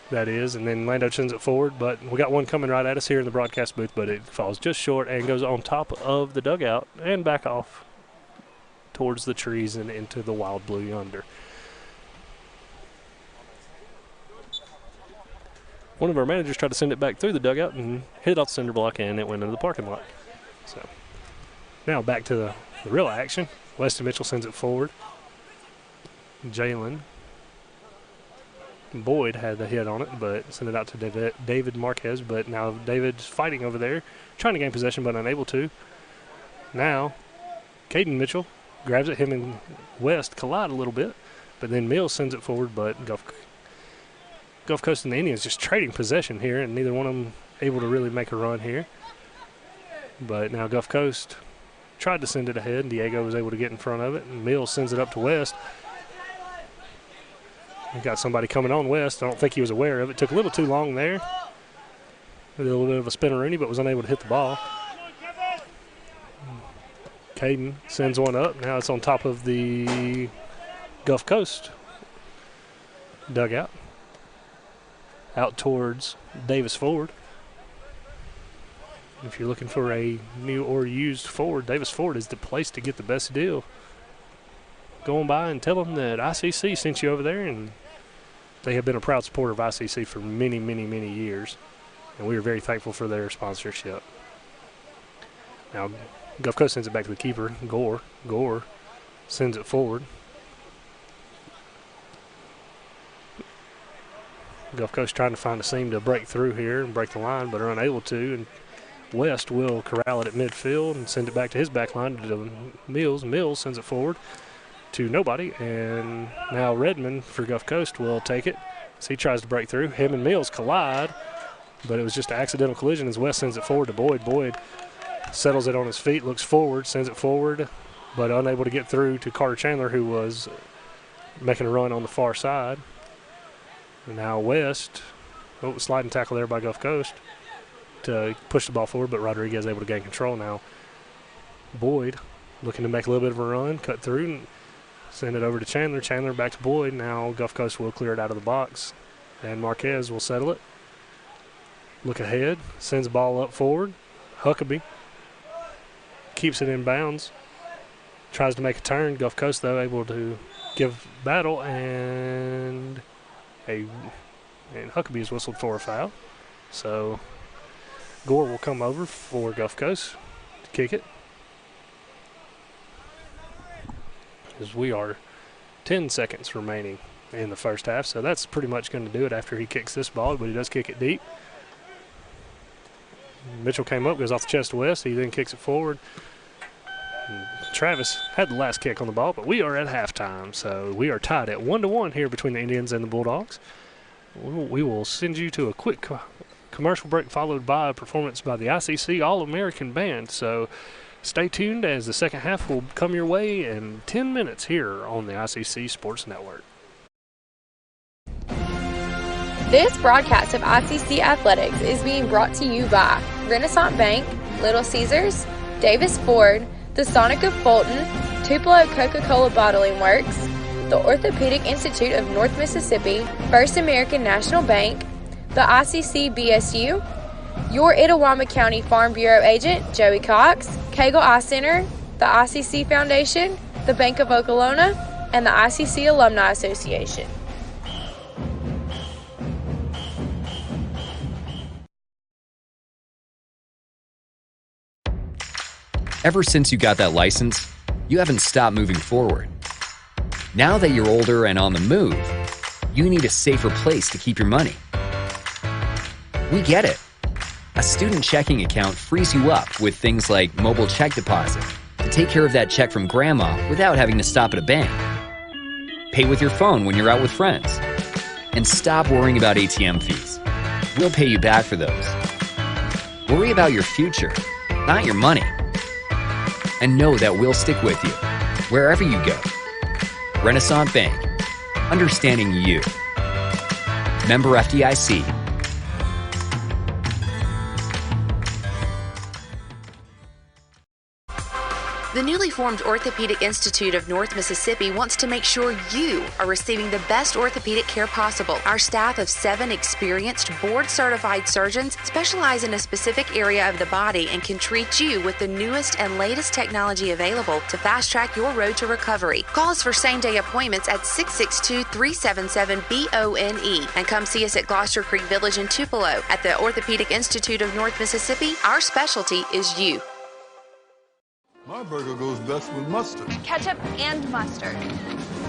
that is, and then Lando sends it forward. But we got one coming right at us here in the broadcast booth, but it falls just short and goes on top of the dugout and back off towards the trees and into the wild blue yonder. One of our managers tried to send it back through the dugout and hit it off the cinder block, and it went into the parking lot. So now back to the real action. Weston Mitchell sends it forward. Jalen Boyd had the hit on it, but sent it out to David Marquez. But now David's fighting over there, trying to gain possession, but unable to. Now, Caden Mitchell grabs it. Him and West collide a little bit, but then Mills sends it forward, but Gulf Coast and the Indians just trading possession here, and neither one of them able to really make a run here. But now Gulf Coast tried to send it ahead, and Diego was able to get in front of it, and Mills sends it up to West. We got somebody coming on West. I don't think he was aware of it. Took a little too long there. A little bit of a spinneroonie, but was unable to hit the ball. Caden sends one up. Now it's on top of the Gulf Coast dugout. Out towards Davis Ford. If you're looking for a new or used Ford, Davis Ford is the place to get the best deal. Go on by and tell them that ICC sent you over there, and they have been a proud supporter of ICC for many, many, many years, and we are very thankful for their sponsorship. Now, Gulf Coast sends it back to the keeper, Gore. Gore sends it forward. Gulf Coast trying to find a seam to break through here and break the line, but are unable to. And West will corral it at midfield and send it back to his back line to Mills. Mills sends it forward to nobody, and now Redmond for Gulf Coast will take it. So he tries to break through. Him and Mills collide, but it was just an accidental collision as West sends it forward to Boyd. Boyd settles it on his feet, looks forward, sends it forward, but unable to get through to Carter Chandler, who was making a run on the far side. And now West, sliding tackle there by Gulf Coast to push the ball forward, but Rodriguez able to gain control now. Boyd looking to make a little bit of a run, cut through, and send it over to Chandler. Chandler back to Boyd. Now Gulf Coast will clear it out of the box, and Marquez will settle it. Look ahead, sends the ball up forward. Huckabee keeps it in bounds, tries to make a turn. Gulf Coast, though, able to give battle, and Huckabee is whistled for a foul. So Gore will come over for Gulf Coast to kick it. As we are 10 seconds remaining in the first half, so that's pretty much going to do it after he kicks this ball, but he does kick it deep. Mitchell came up, goes off the chest of West. He then kicks it forward. And Travis had the last kick on the ball, but we are at halftime, so we are tied at 1-1 here between the Indians and the Bulldogs. We will send you to a quick commercial break followed by a performance by the ICC All-American Band. So stay tuned as the second half will come your way in 10 minutes here on the ICC Sports Network. This broadcast of ICC Athletics is being brought to you by Renaissance Bank, Little Caesars, Davis Ford, the Sonic of Fulton, Tupelo Coca-Cola Bottling Works, the Orthopedic Institute of North Mississippi, First American National Bank, the ICC BSU, your Itawamba County Farm Bureau agent, Joey Cox, Cagle Eye Center, the ICC Foundation, the Bank of Okolona, and the ICC Alumni Association. Ever since you got that license, you haven't stopped moving forward. Now that you're older and on the move, you need a safer place to keep your money. We get it. A student checking account frees you up with things like mobile check deposit to take care of that check from grandma without having to stop at a bank. Pay with your phone when you're out with friends. And stop worrying about ATM fees. We'll pay you back for those. Worry about your future, not your money. And know that we'll stick with you, wherever you go. Renaissance Bank. Understanding you. Member FDIC. The newly formed Orthopedic Institute of North Mississippi wants to make sure you are receiving the best orthopedic care possible. Our staff of 7 experienced, board-certified surgeons specialize in a specific area of the body and can treat you with the newest and latest technology available to fast-track your road to recovery. Call us for same-day appointments at 662-377-BONE and come see us at Gloucester Creek Village in Tupelo. At the Orthopedic Institute of North Mississippi, our specialty is you. My burger goes best with mustard. Ketchup and mustard.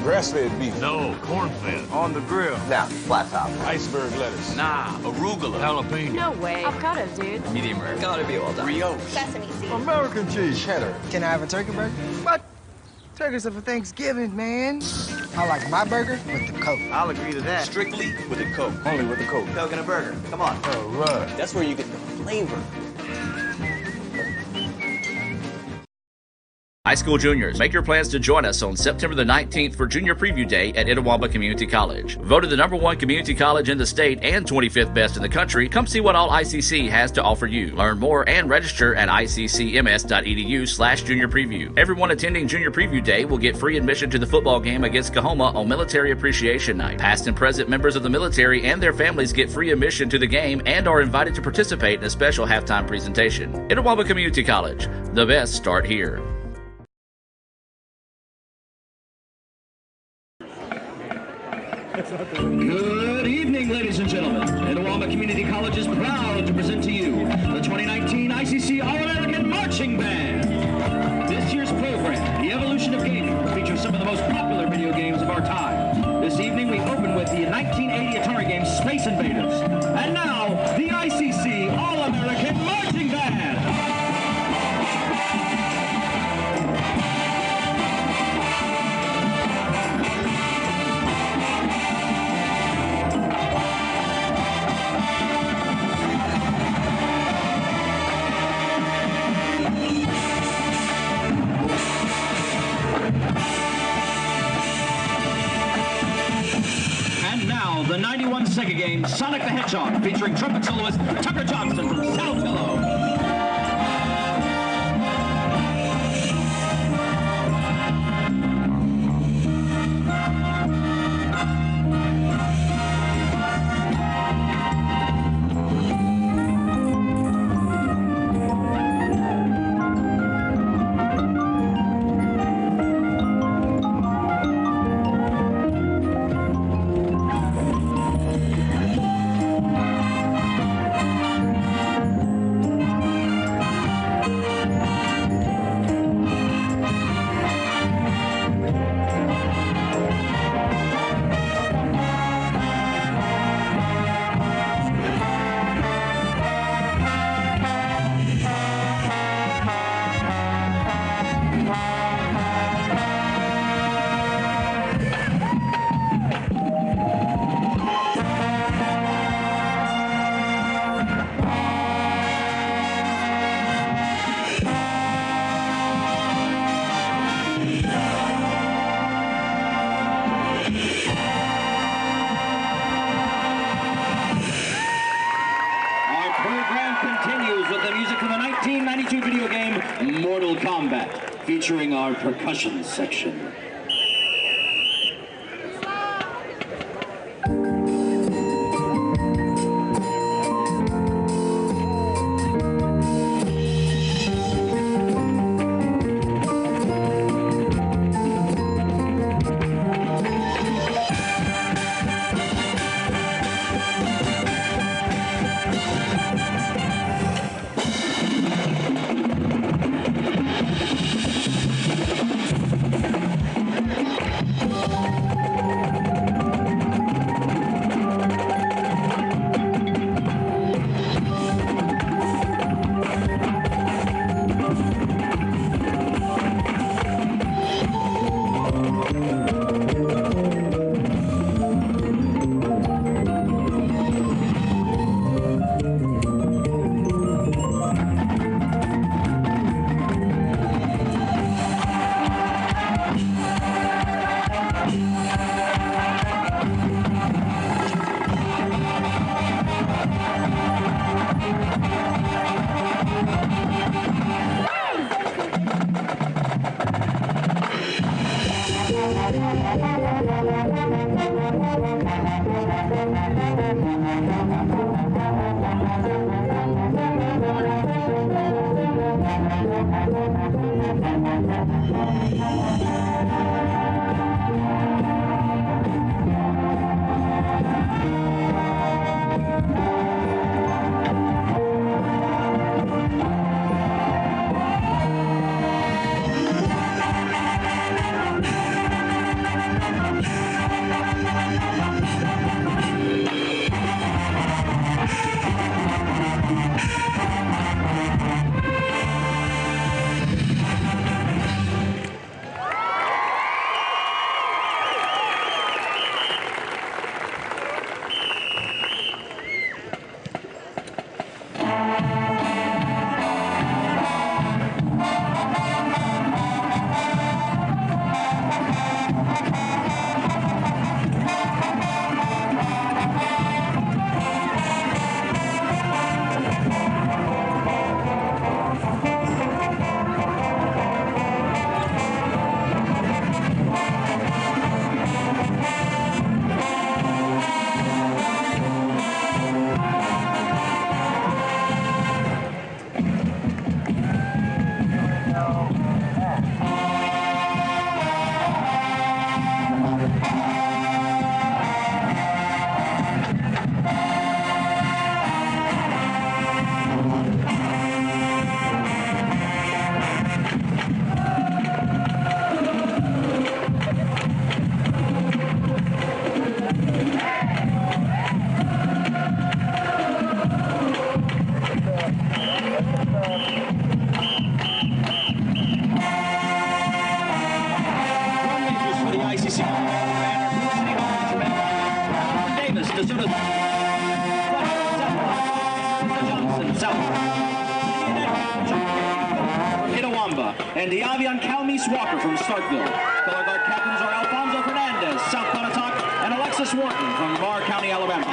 Grass-fed beef. No, corn-fed. On the grill. Now, flat top. Iceberg lettuce. Nah, arugula. Jalapeno. No way. Avocado, dude. Medium rare. Gotta be well done. Brioche. Sesame seeds. American cheese. Cheddar. Can I have a turkey burger? What? Turkeys are for Thanksgiving, man. I like my burger with the Coke. I'll agree to that. Strictly with a Coke. Only with the Coke. Coke and a burger. Come on. All right. That's where you get the flavor. High school juniors, make your plans to join us on September the 19th for Junior Preview Day at Itawamba Community College. Voted the #1 community college in the state and 25th best in the country, come see what all ICC has to offer you. Learn more and register at iccms.edu/junior preview. Everyone attending Junior Preview Day will get free admission to the football game against Coahoma on Military Appreciation Night. Past and present members of the military and their families get free admission to the game and are invited to participate in a special halftime presentation. Itawamba Community College, the best start here. Good evening, ladies and gentlemen. Itawamba Community College is proud to present to you the 2019 ICC All-American Marching Band. This year's program, The Evolution of Gaming, features some of the most popular video games of our time. This evening, we open with the 1980 Atari game Space Invaders. And now, the ICC All-American Marching Band. The 91 Sega game, Sonic the Hedgehog, featuring trumpet soloist Tucker Johnston from Saltillo. Featuring our percussion section. And Diavion Calmise Walker from Starkville. Color guard captains are Alfonso Fernandez, South Pontotoc, and Alexis Wharton from Barr County, Alabama.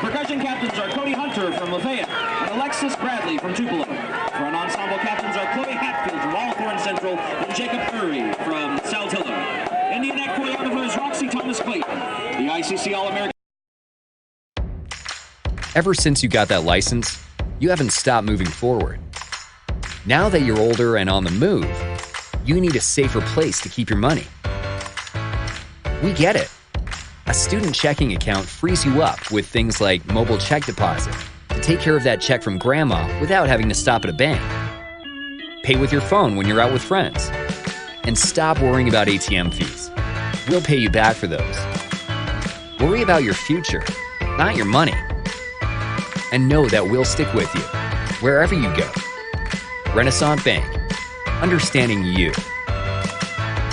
Percussion captains are Cody Hunter from Lafayette and Alexis Bradley from Tupelo. Front ensemble captains are Chloe Hatfield from Alcorn Central and Jacob Curry from Saltillo. Indian choreographer is Roxy Thomas Clayton. The ICC All-American. Ever since you got that license, you haven't stopped moving forward. Now that you're older and on the move, you need a safer place to keep your money. We get it. A student checking account frees you up with things like mobile check deposit to take care of that check from grandma without having to stop at a bank. Pay with your phone when you're out with friends. And stop worrying about ATM fees. We'll pay you back for those. Worry about your future, not your money. And know that we'll stick with you wherever you go. Renaissance Bank, understanding you.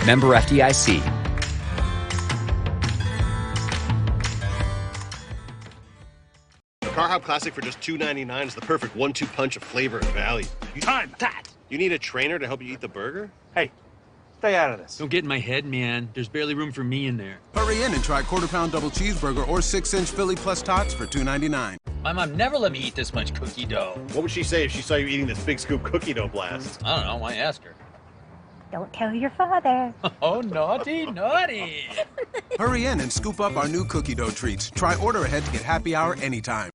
Member FDIC. The Car Hop Classic for just $2.99 is the perfect 1-2 punch of flavor and value. Time that! You need a trainer to help you eat the burger? Hey, stay out of this. Don't get in my head, man. There's barely room for me in there. Hurry in and try quarter-pound double cheeseburger or 6-inch Philly plus tots for $2.99. My mom never let me eat this much cookie dough. What would she say if she saw you eating this big scoop cookie dough blast? I don't know. Why ask her? Don't tell your father. Oh, naughty, naughty. Hurry in and scoop up our new cookie dough treats. Try order ahead to get happy hour anytime.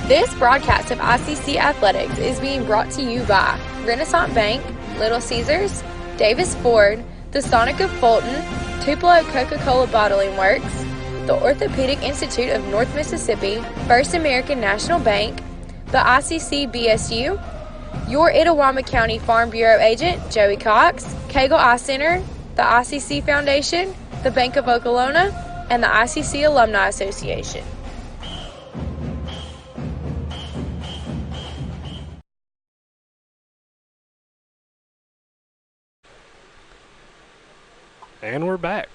This broadcast of ICC Athletics is being brought to you by Renaissance Bank, Little Caesars, Davis Ford, the Sonic of Fulton, Tupelo Coca-Cola Bottling Works, the Orthopedic Institute of North Mississippi, First American National Bank, the ICC BSU, your Itawamba County Farm Bureau agent, Joey Cox, Cagle Eye Center, the ICC Foundation, the Bank of Okolona, and the ICC Alumni Association. And we're back.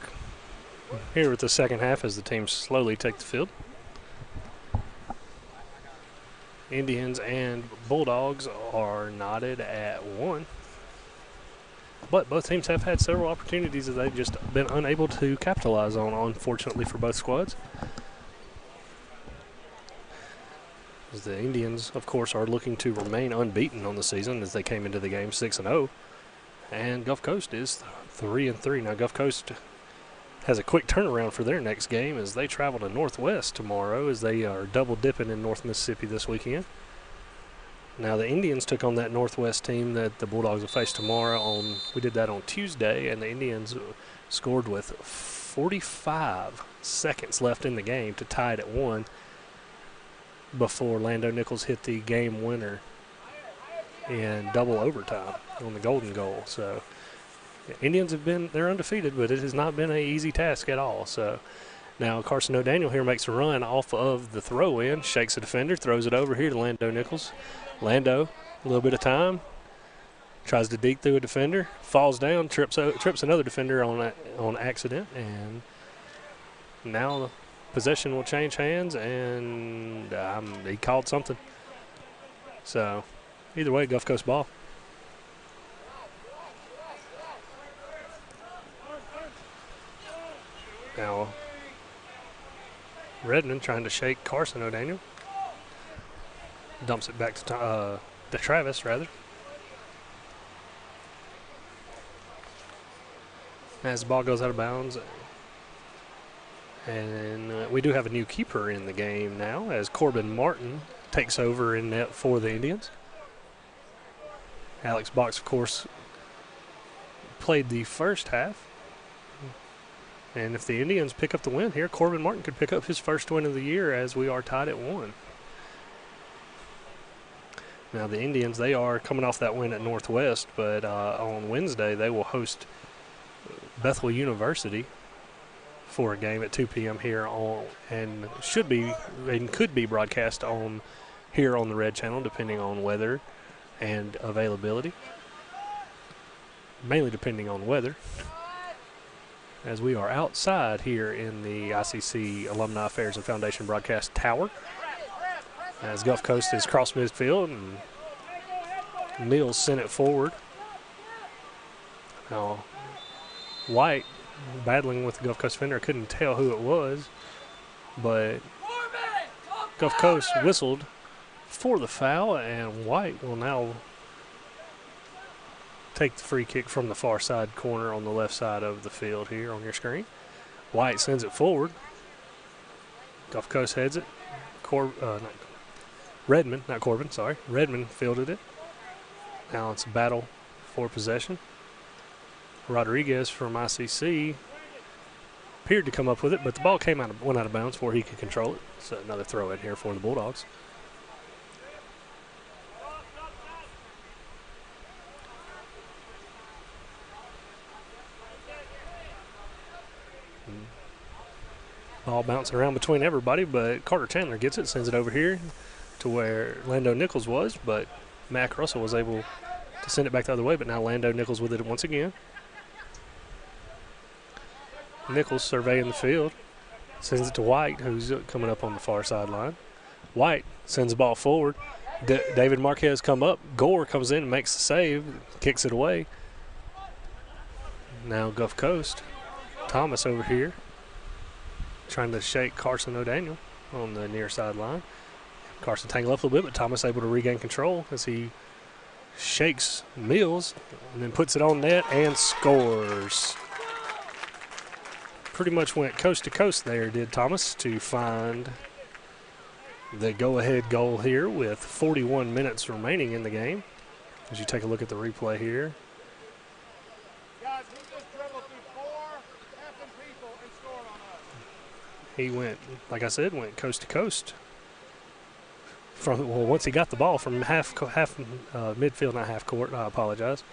Here with the second half as the teams slowly take the field. Indians and Bulldogs are knotted at 1. But both teams have had several opportunities that they've just been unable to capitalize on, unfortunately for both squads. As the Indians, of course, are looking to remain unbeaten on the season as they came into the game 6-0. And Gulf Coast is 3-3. Now, Gulf Coast has a quick turnaround for their next game as they travel to Northwest tomorrow as they are double dipping in North Mississippi this weekend. Now the Indians took on that Northwest team that the Bulldogs will face tomorrow. We did that on Tuesday, and the Indians scored with 45 seconds left in the game to tie it at 1 before Lando Nichols hit the game winner in double overtime on the golden goal. So Indians they're undefeated, but it has not been an easy task at all. So now Carson O'Daniel here makes a run off of the throw-in, shakes a defender, throws it over here to Lando Nichols. Lando, a little bit of time, tries to deke through a defender, falls down, trips another defender on accident, and now the possession will change hands, and he called something. So either way, Gulf Coast ball. Now Redmond trying to shake Carson O'Daniel. Dumps it back to Travis, rather. As the ball goes out of bounds. And we do have a new keeper in the game now as Corbin Martin takes over in net for the Indians. Alex Box, of course, played the first half. And if the Indians pick up the win here, Corbin Martin could pick up his first win of the year as we are tied at 1. Now the Indians, they are coming off that win at Northwest, but on Wednesday they will host Bethel University for a game at 2 p.m. here and could be broadcast on here on the Red Channel depending on weather and availability. Mainly depending on weather, as we are outside here in the ICC Alumni Affairs and Foundation Broadcast Tower. As Gulf Coast is cross midfield and Mills sent it forward. Now, White battling with the Gulf Coast defender. Couldn't tell who it was, but Gulf Coast whistled for the foul, and White will now take the free kick from the far side corner on the left side of the field here on your screen. White sends it forward. Gulf Coast heads it. Redmond fielded it. Now it's a battle for possession. Rodriguez from ICC appeared to come up with it, but the ball went out of bounds before he could control it. So another throw in here for the Bulldogs. Ball bouncing around between everybody, but Carter Chandler gets it, sends it over here to where Lando Nichols was, but Mac Russell was able to send it back the other way, but now Lando Nichols with it once again. Nichols surveying the field, sends it to White, who's coming up on the far sideline. White sends the ball forward. David Marquez come up. Gore comes in and makes the save, kicks it away. Now Gulf Coast. Thomas over here, trying to shake Carson O'Daniel on the near sideline. Carson tangled up a little bit, but Thomas able to regain control as he shakes Mills and then puts it on net and scores. Pretty much went coast to coast there, did Thomas, to find the go-ahead goal here with 41 minutes remaining in the game. As you take a look at the replay here. He went, like I said, went coast to coast. Once he got the ball from midfield, not half court, I apologize.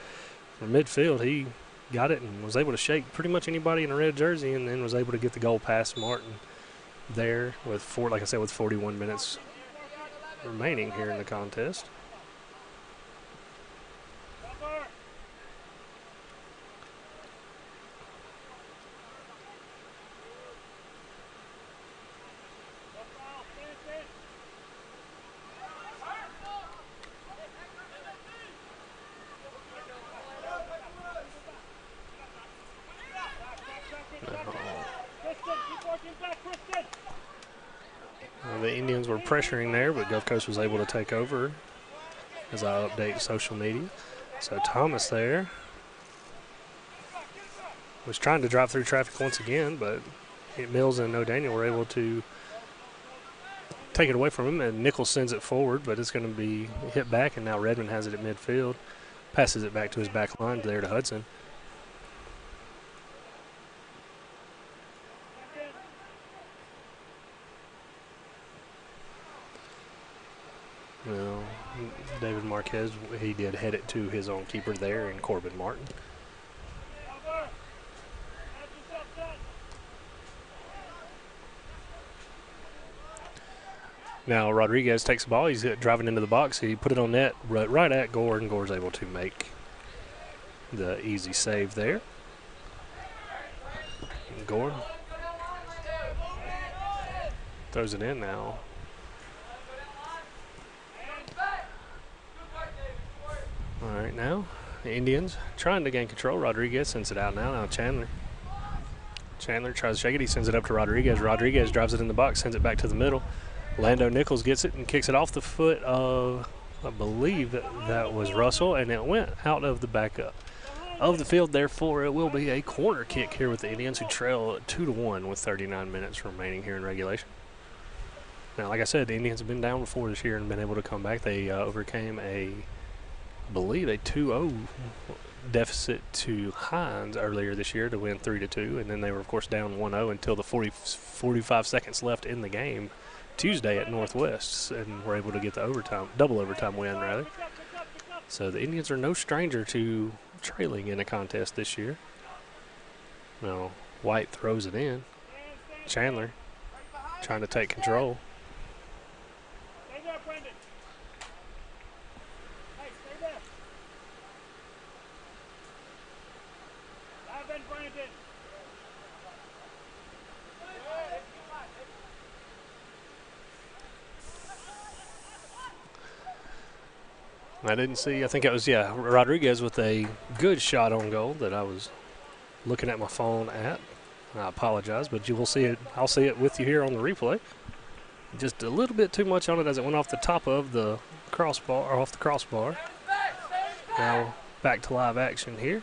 From midfield, he got it and was able to shake pretty much anybody in a red jersey, and then was able to get the goal past Martin there with 41 minutes remaining here in the contest. The Indians were pressuring there, but Gulf Coast was able to take over as I update social media. So Thomas there was trying to drive through traffic once again, but Mills and O'Daniel were able to take it away from him, and Nichols sends it forward, but it's going to be hit back, and now Redmond has it at midfield. Passes it back to his back line there to Hudson. Well, David Marquez, he did head it to his own keeper there in Corbin Martin. Now Rodriguez takes the ball. He's driving into the box. He put it on net right at Gore, and Gore's able to make the easy save there. And Gore throws it in now. All right, now the Indians trying to gain control. Rodriguez sends it out now. Now Chandler tries to shake it. He sends it up to Rodriguez. Rodriguez drives it in the box, sends it back to the middle. Lando Nichols gets it and kicks it off the foot of, I believe that was Russell, and it went out of the back of the field. Therefore, it will be a corner kick here with the Indians, who trail 2-1 with 39 minutes remaining here in regulation. Now, like I said, the Indians have been down before this year and been able to come back. They overcame I believe a 2-0 deficit to Hines earlier this year to win 3-2, and then they were, of course, down 1-0 until the 45 seconds left in the game Tuesday at Northwest, and were able to get the double overtime win, rather. So the Indians are no stranger to trailing in a contest this year. Now, White throws it in. Chandler trying to take control. I didn't see, I think it was, Rodriguez with a good shot on goal that I was looking at my phone at. I apologize, but you will see it. I'll see it with you here on the replay. Just a little bit too much on it as it went off the top of the crossbar, or off the crossbar. Now back to live action here.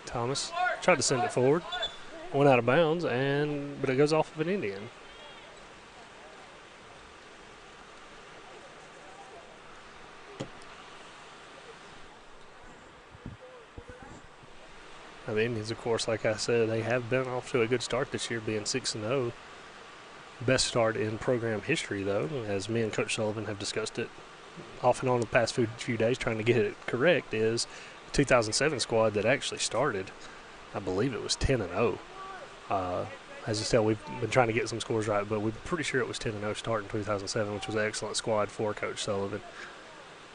Thomas tried to send it forward. Went out of bounds, but it goes off of an Indian. Now the Indians, of course, like I said, they have been off to a good start this year, being 6-0. Best start in program history, though, as me and Coach Sullivan have discussed it off and on the past few days, trying to get it correct, is the 2007 squad that actually started, I believe it was 10-0. As I said, we've been trying to get some scores right, but we're pretty sure it was 10-0 start in 2007, which was an excellent squad for Coach Sullivan.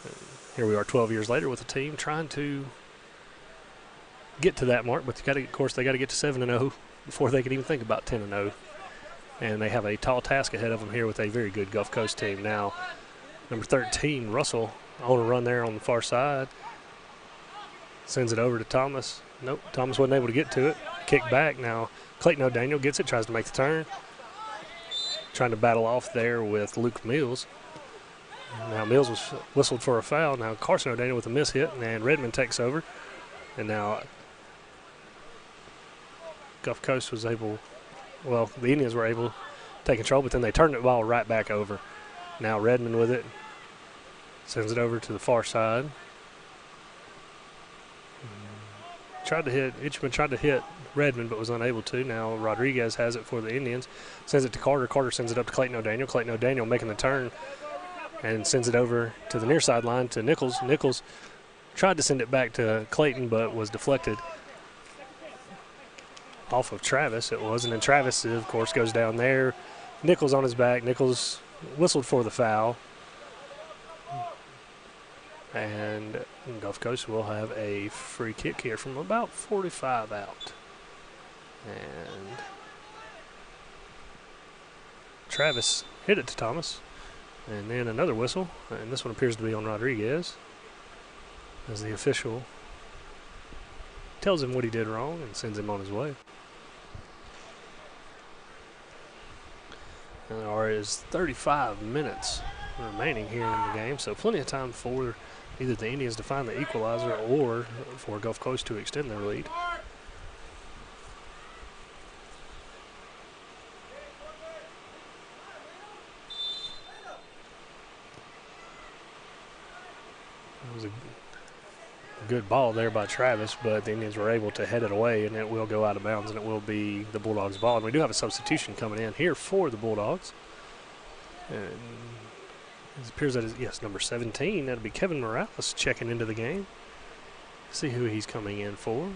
And here we are 12 years later with a team trying to get to that mark, but of course they got to get to 7-0 before they can even think about 10-0. And they have a tall task ahead of them here with a very good Gulf Coast team. Now, number 13, Russell, on a run there on the far side. Sends it over to Thomas. Nope, Thomas wasn't able to get to it. Kick back. Now, Clayton O'Daniel gets it, tries to make the turn. Trying to battle off there with Luke Mills. Now, Mills was whistled for a foul. Now, Carson O'Daniel with a miss hit, and Redmond takes over. And now Gulf Coast was able, well, the Indians were able to take control, but then they turned the ball right back over. Now Redmond with it, sends it over to the far side. Itchman tried to hit Redmond, but was unable to. Now Rodriguez has it for the Indians, sends it to Carter. Carter sends it up to Clayton O'Daniel. Clayton O'Daniel making the turn and sends it over to the near sideline to Nichols. Nichols tried to send it back to Clayton, but was deflected off of Travis, it was. And then Travis, of course, goes down there. Nichols on his back. Nichols whistled for the foul. And Gulf Coast will have a free kick here from about 45 out. And Travis hit it to Thomas. And then another whistle. And this one appears to be on Rodriguez, as the official tells him what he did wrong and sends him on his way. And there is 35 minutes remaining here in the game, so plenty of time for either the Indians to find the equalizer or for Gulf Coast to extend their lead. It was a good ball there by Travis, but the Indians were able to head it away, and it will go out of bounds, and it will be the Bulldogs' ball. And we do have a substitution coming in here for the Bulldogs. And it appears that is, yes, number 17. That'll be Kevin Morales checking into the game. See who he's coming in for.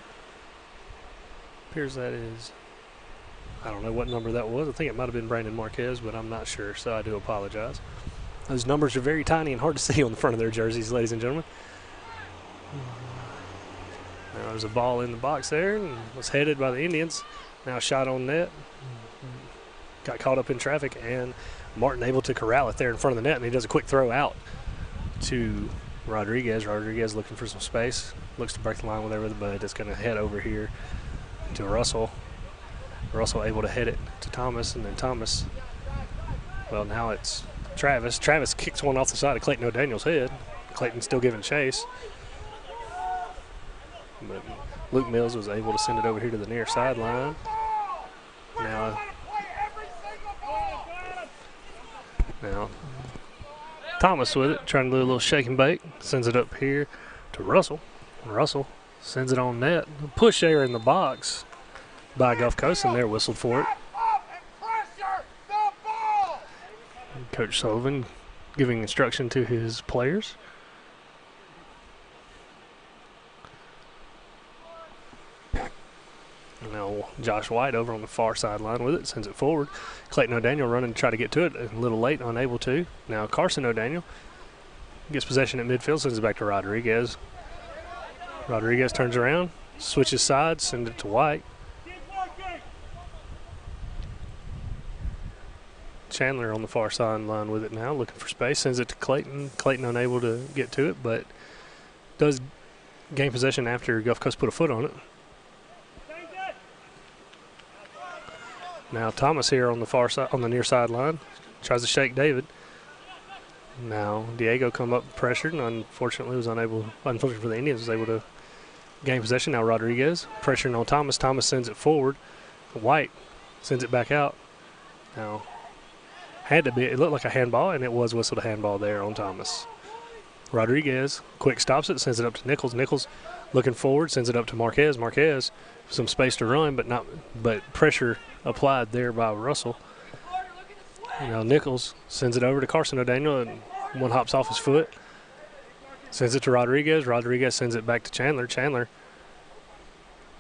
Appears that is, I don't know what number that was. I think it might have been Brandon Marquez, but I'm not sure, so I do apologize. Those numbers are very tiny and hard to see on the front of their jerseys, ladies and gentlemen. Now there's a ball in the box there and was headed by the Indians. Now shot on net. Got caught up in traffic, and Martin able to corral it there in front of the net, and he does a quick throw out to Rodriguez. Rodriguez looking for some space. Looks to break the line with it, but it's going to head over here to Russell. Russell able to head it to Thomas, and then Thomas, well, now it's Travis. Travis kicks one off the side of Clayton O'Daniel's head. Clayton still giving chase. But Luke Mills was able to send it over here to the near sideline. Now Thomas with it, trying to do a little shake and bake. Sends it up here to Russell. Russell sends it on net. Push there in the box by Gulf Coast, and they're whistled for it. And Coach Sullivan giving instruction to his players. Now Josh White over on the far sideline with it, sends it forward. Clayton O'Daniel running to try to get to it, a little late, unable to. Now Carson O'Daniel gets possession at midfield, sends it back to Rodriguez. Rodriguez turns around, switches sides, sends it to White. Chandler on the far sideline with it now, looking for space, sends it to Clayton. Clayton unable to get to it, but does gain possession after Gulf Coast put a foot on it. Now Thomas here on the far side, on the near sideline, tries to shake David. Now Diego come up pressured, and unfortunately for the Indians, was able to gain possession. Now Rodriguez pressuring on Thomas. Thomas sends it forward. White sends it back out. Now it looked like a handball, and it was whistled a handball there on Thomas. Rodriguez quick stops it, sends it up to Nichols. Nichols looking forward, sends it up to Marquez. Marquez some space to run, but pressure applied there by Russell. Now Nichols sends it over to Carson O'Daniel, and one hops off his foot. Sends it to Rodriguez. Rodriguez sends it back to Chandler. Chandler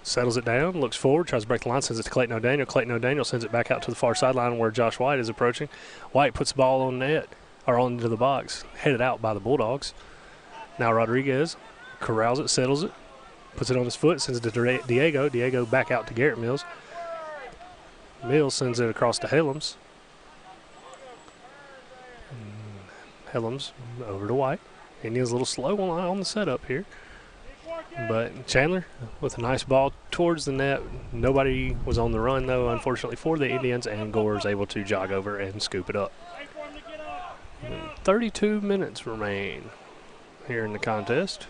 settles it down, looks forward, tries to break the line, sends it to Clayton O'Daniel. Clayton O'Daniel sends it back out to the far sideline where Josh White is approaching. White puts the ball on net, or onto the box, headed out by the Bulldogs. Now Rodriguez corrals it, settles it, puts it on his foot, sends it to Diego. Diego back out to Garrett Mills. Mills sends it across to Helms. Helms over to White. Indians a little slow on the setup here. But Chandler with a nice ball towards the net. Nobody was on the run, though, unfortunately, for the Indians, and Gore is able to jog over and scoop it up. 32 minutes remain here in the contest.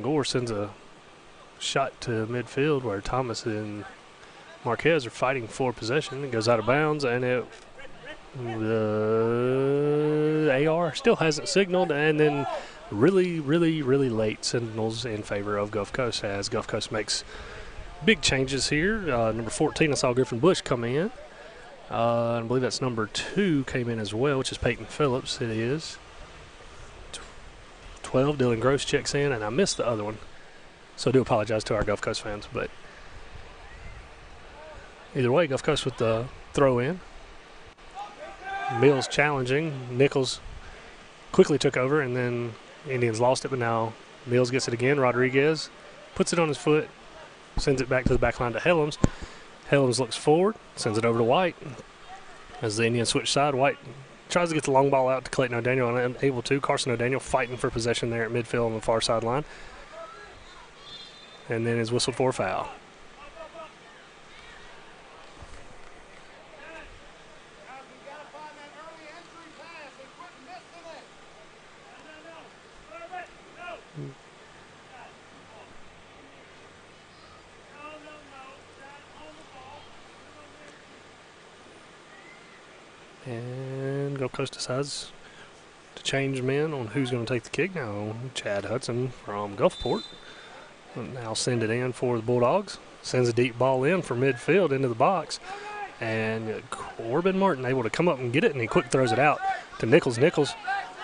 Gore sends a shot to midfield where Thomas and Marquez are fighting for possession. It goes out of bounds, and the AR still hasn't signaled, and then really late signals in favor of Gulf Coast as Gulf Coast makes big changes here. Number 14, I saw Griffin Bush come in. I believe that's number 2 came in as well, which is Peyton Phillips. It is 12, Dylan Gross checks in, and I missed the other one. So I do apologize to our Gulf Coast fans, but either way, Gulf Coast with the throw in. Mills challenging. Nichols quickly took over, and then Indians lost it, but now Mills gets it again. Rodriguez puts it on his foot, sends it back to the back line to Helms. Helms looks forward, sends it over to White. As the Indians switch side, White tries to get the long ball out to Clayton O'Daniel, and unable to. Carson O'Daniel fighting for possession there at midfield on the far sideline. And then is whistled for a foul. And Gulf Coast decides to change men on who's going to take the kick. Now, Chad Hudson from Gulfport will now send it in for the Bulldogs. Sends a deep ball in for midfield into the box. And Corbin Martin able to come up and get it, and he quick throws it out to Nichols. Nichols,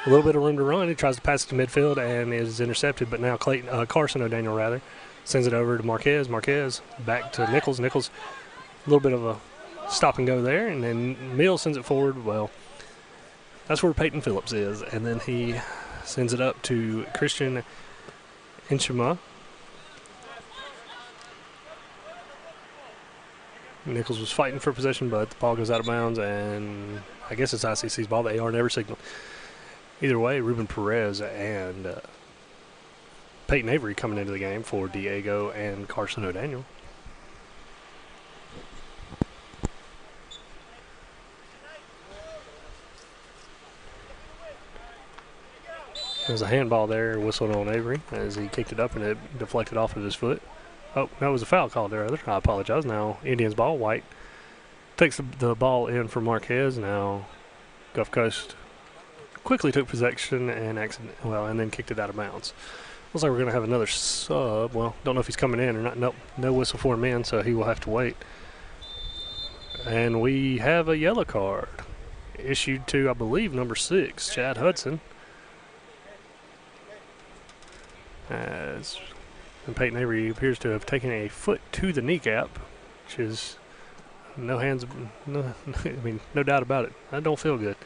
a little bit of room to run. He tries to pass it to midfield and is intercepted, but now Carson O'Daniel, rather, sends it over to Marquez. Marquez back to Nichols. Nichols, a little bit of a stop and go there, and then Mills sends it forward. Well, that's where Peyton Phillips is, and then he sends it up to Christian Inchima. Nichols was fighting for possession, but the ball goes out of bounds, and I guess it's ICC's ball. The AR never signaled. Either way, Ruben Perez and Peyton Avery coming into the game for Diego and Carson O'Daniel. There's a handball there whistled on Avery as he kicked it up and it deflected off of his foot. Oh, that was a foul call there. I apologize. Now Indians ball. White takes the ball in for Marquez. Now Gulf Coast quickly took possession and and then kicked it out of bounds. Looks like we're going to have another sub. Well, don't know if he's coming in or not. Nope, no whistle for him in, so he will have to wait. And we have a yellow card issued to, I believe, number 6, Chad Hudson. And Peyton Avery appears to have taken a foot to the kneecap, which is no doubt about it. That don't feel good.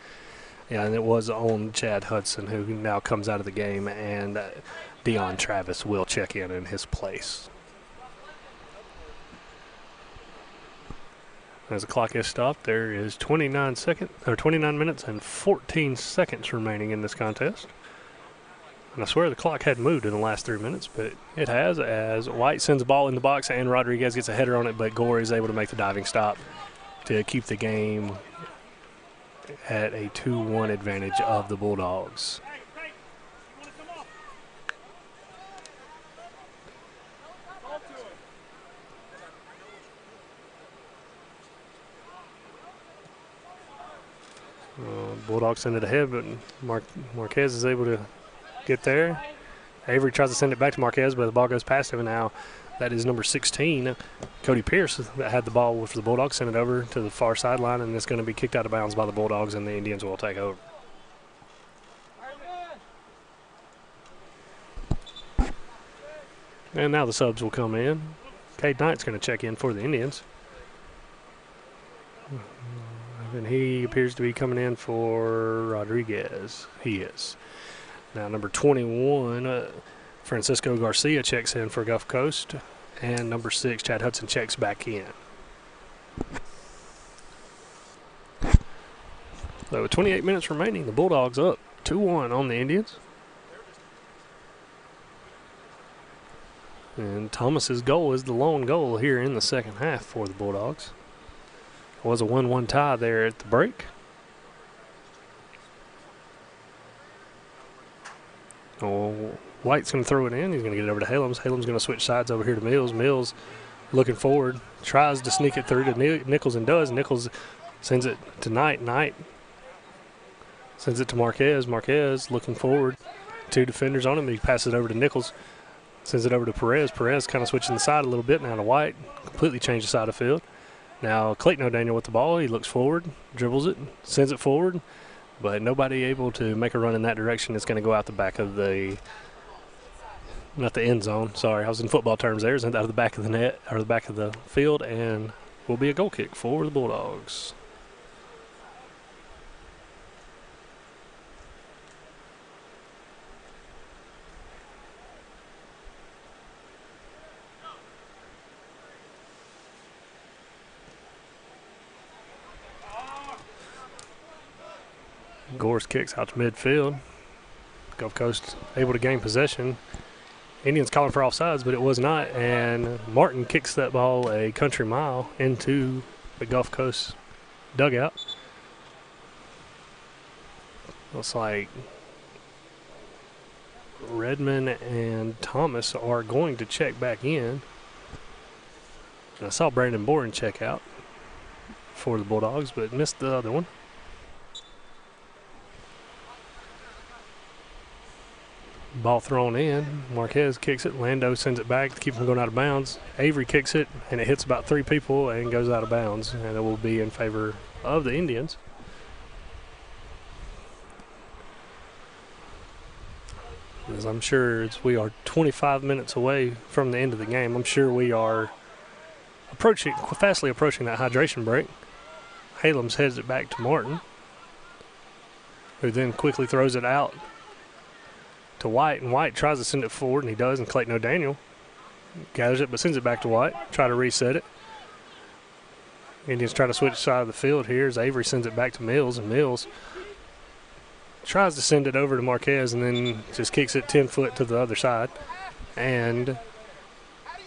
Yeah, and it was on Chad Hudson, who now comes out of the game, and Deion Travis will check in his place. As the clock is stopped, there is 29 minutes and 14 seconds remaining in this contest. And I swear the clock hadn't moved in the last 3 minutes, but it has, as White sends a ball in the box and Rodriguez gets a header on it, but Gore is able to make the diving stop to keep the game at a 2-1 advantage of the Bulldogs. Bulldogs send it ahead, but Marquez is able to get there. Avery tries to send it back to Marquez, but the ball goes past him, and now that is number 16, Cody Pierce, that had the ball for the Bulldogs, sent it over to the far sideline, and it's going to be kicked out of bounds by the Bulldogs, and the Indians will take over. And now the subs will come in. Cade Knight's going to check in for the Indians. And he appears to be coming in for Rodriguez. He is. Now number 21, Francisco Garcia checks in for Gulf Coast. And number 6, Chad Hudson checks back in. So with 28 minutes remaining, the Bulldogs up 2-1 on the Indians. And Thomas's goal is the lone goal here in the second half for the Bulldogs. It was a 1-1 tie there at the break. Oh, White's going to throw it in. He's going to get it over to Helms. Helms going to switch sides over here to Mills. Mills looking forward, tries to sneak it through to Nichols and does. Nichols sends it to Knight. Knight sends it to Marquez. Marquez looking forward. 2 defenders on him. He passes it over to Nichols. Sends it over to Perez. Perez kind of switching the side a little bit now to White. Completely changed the side of the field. Now Clayton O'Daniel with the ball. He looks forward, dribbles it, sends it forward, but nobody able to make a run in that direction. It's going to go out the back of the, not the end zone. Sorry, I was in football terms there. It's out of the back of the net, or the back of the field, and will be a goal kick for the Bulldogs. Gores kicks out to midfield. Gulf Coast able to gain possession. Indians calling for offsides, but it was not. And Martin kicks that ball a country mile into the Gulf Coast dugout. Looks like Redmond and Thomas are going to check back in. And I saw Brandon Boren check out for the Bulldogs, but missed the other one. Ball thrown in. Marquez kicks it. Lando sends it back to keep from going out of bounds. Avery kicks it, and it hits about 3 people and goes out of bounds. And it will be in favor of the Indians. As I'm sure we are 25 minutes away from the end of the game. I'm sure we are fastly approaching that hydration break. Halams heads it back to Martin, who then quickly throws it out to White, and White tries to send it forward, and he does, and Clayton O'Daniel gathers it but sends it back to White, try to reset it. Indians try to switch side of the field here as Avery sends it back to Mills, and Mills tries to send it over to Marquez and then just kicks it 10 foot to the other side and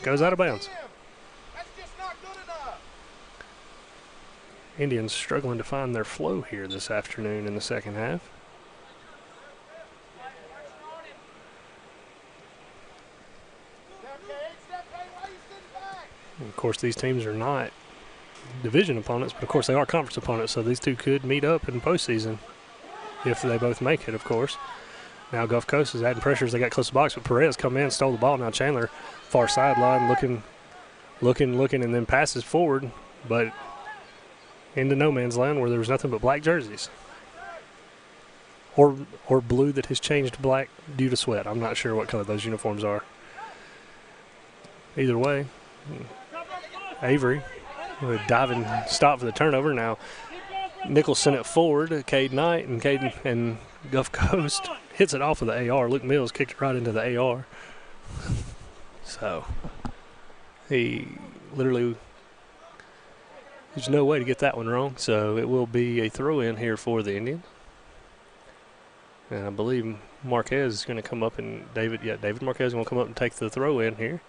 goes out of bounds. Indians struggling to find their flow here this afternoon in the second half. And of course, these teams are not division opponents, but of course they are conference opponents, so these two could meet up in postseason if they both make it, of course. Now Gulf Coast is adding pressure as they got close to the box, but Perez come in, stole the ball. Now Chandler, far sideline, looking, and then passes forward, but into no man's land where there was nothing but black jerseys. Or blue that has changed black due to sweat. I'm not sure what color those uniforms are. Either way, Avery with a diving stop for the turnover. Now Nichols sent it forward to Cade Knight, and Gulf Coast hits it off of the AR. Luke Mills kicked it right into the AR. So he literally, there's no way to get that one wrong. So it will be a throw-in here for the Indians. And I believe Marquez is going to come up, and David Marquez is going to come up and take the throw-in here.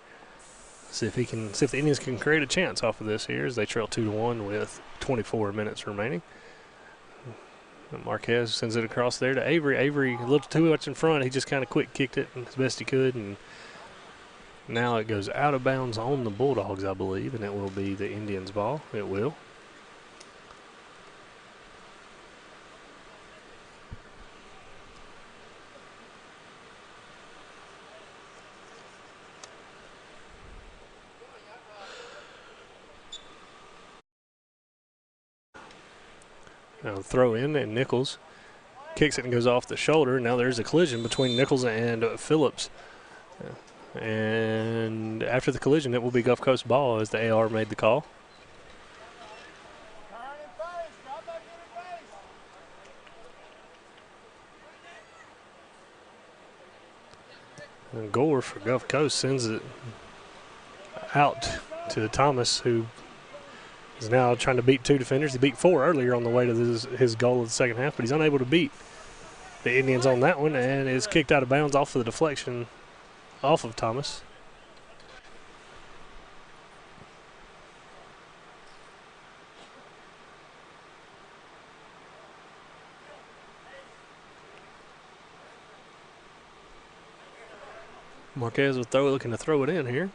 See if the Indians can create a chance off of this here as they trail 2-1 with 24 minutes remaining. And Marquez sends it across there to Avery. Avery a little too much in front. He just kind of quick kicked it as best he could, and now it goes out of bounds on the Bulldogs, I believe, and it will be the Indians' ball. It will. Now throw in, and Nichols kicks it and goes off the shoulder. Now there's a collision between Nichols and Phillips. And after the collision, it will be Gulf Coast ball as the AR made the call. And Gore for Gulf Coast sends it out to Thomas, who is now trying to beat 2 defenders. He beat 4 earlier on the way to his goal of the second half, but he's unable to beat the Indians on that one, and is kicked out of bounds off of the deflection off of Thomas. Marquez looking to throw it in here.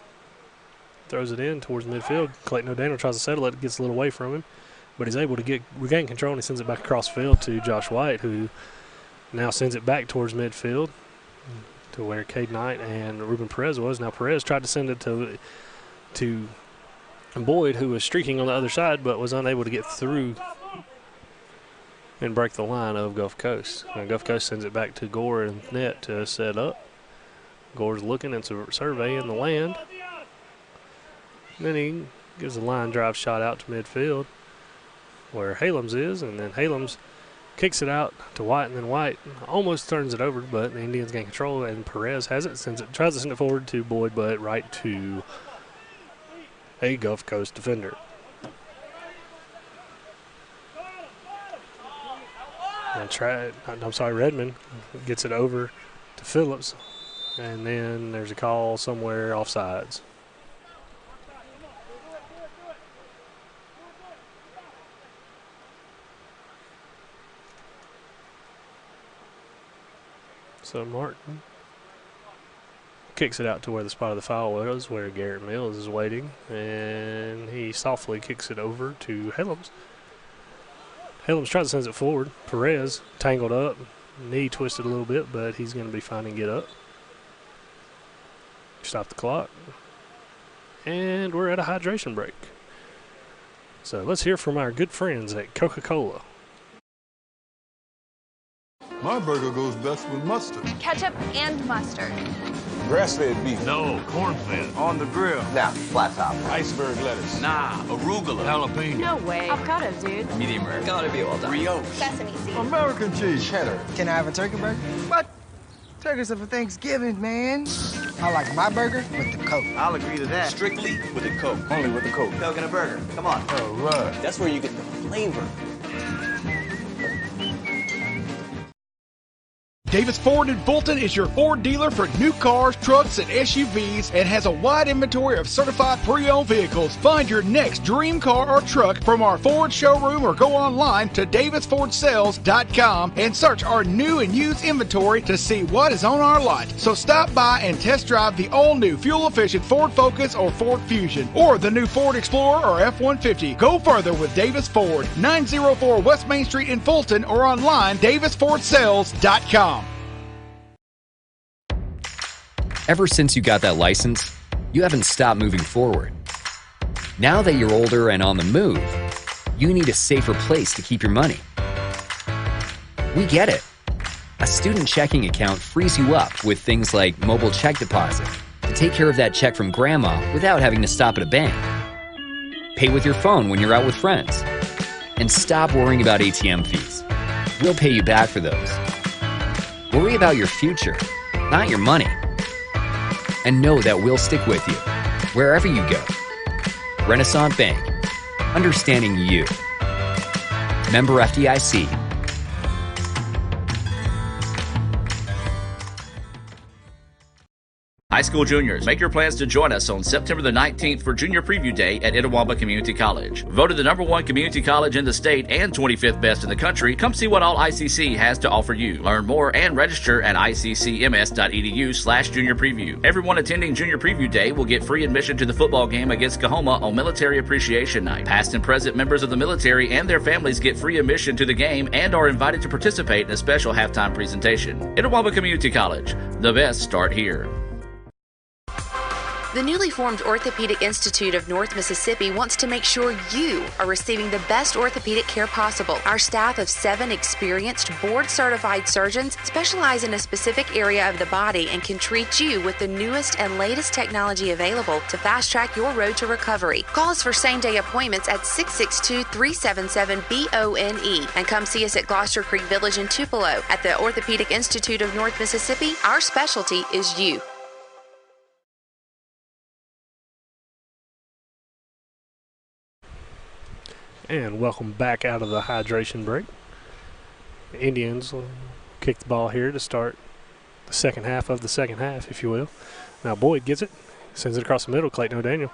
Throws it in towards midfield. Clayton O'Daniel tries to settle it, gets a little away from him, but he's able to regain control, and he sends it back across field to Josh White, who now sends it back towards midfield to where Cade Knight and Ruben Perez was. Now Perez tried to send it to Boyd, who was streaking on the other side, but was unable to get through and break the line of Gulf Coast. Now Gulf Coast sends it back to Gore and net to set up. Gore's looking and surveying the land. Then he gives a line drive shot out to midfield where Halams is, and then Halams kicks it out to White, and then White almost turns it over, but the Indians gain control, and Perez has it, tries to send it forward to Boyd, but right to a Gulf Coast defender. And Redmond gets it over to Phillips, and then there's a call somewhere offsides. So Martin kicks it out to where the spot of the foul was, where Garrett Mills is waiting, and he softly kicks it over to Helms. Helms tries to send it forward. Perez tangled up, knee twisted a little bit, but he's going to be fine and get up. stop the clock. And we're at a hydration break. So let's hear from our good friends at Coca-Cola. My burger goes best with mustard. Ketchup and mustard. Grass-fed beef. No, corn-fed. On the grill. Nah, flat top. Iceberg lettuce. Nah, arugula. Jalapeno. No way. Avocado, dude. Medium rare. Gotta be well done. Brioche. Sesame seeds. American cheese. Cheddar. Can I have a turkey burger? What? Turkey's for Thanksgiving, man. I like my burger with the Coke. I'll agree to that. Strictly with a Coke. Only with the Coke. Coke and a burger. Come on. All right. That's where you get the flavor. Davis Ford in Fulton is your Ford dealer for new cars, trucks, and SUVs and has a wide inventory of certified pre-owned vehicles. Find your next dream car or truck from our Ford showroom or go online to davisfordsales.com and search our new and used inventory to see what is on our lot. So stop by and test drive the all-new fuel-efficient Ford Focus or Ford Fusion or the new Ford Explorer or F-150. Go further with Davis Ford, 904 West Main Street in Fulton or online davisfordsales.com. Ever since you got that license, you haven't stopped moving forward. Now that you're older and on the move, you need a safer place to keep your money. We get it. A student checking account frees you up with things like mobile check deposit to take care of that check from grandma without having to stop at a bank. Pay with your phone when you're out with friends. And stop worrying about ATM fees. We'll pay you back for those. Worry about your future, not your money. And know that we'll stick with you, wherever you go. Renaissance Bank, understanding you. Member FDIC. High school juniors, make your plans to join us on September the 19th for Junior Preview Day at Itawamba Community College. Voted the #1 community college in the state and 25th best in the country, come see what all ICC has to offer you. Learn more and register at iccms.edu/junior preview. Everyone attending Junior Preview Day will get free admission to the football game against Coahoma on Military Appreciation Night. Past and present members of the military and their families get free admission to the game and are invited to participate in a special halftime presentation. Itawamba Community College, the best start here. The newly formed Orthopedic Institute of North Mississippi wants to make sure you are receiving the best orthopedic care possible. Our staff of 7 experienced, board-certified surgeons specialize in a specific area of the body and can treat you with the newest and latest technology available to fast-track your road to recovery. Call us for same-day appointments at 662-377-BONE and come see us at Gloucester Creek Village in Tupelo. At the Orthopedic Institute of North Mississippi, our specialty is you. And welcome back out of the hydration break. The Indians will kick the ball here to start the second half of the second half, if you will. Now Boyd gets it, sends it across the middle. Clayton O'Daniel.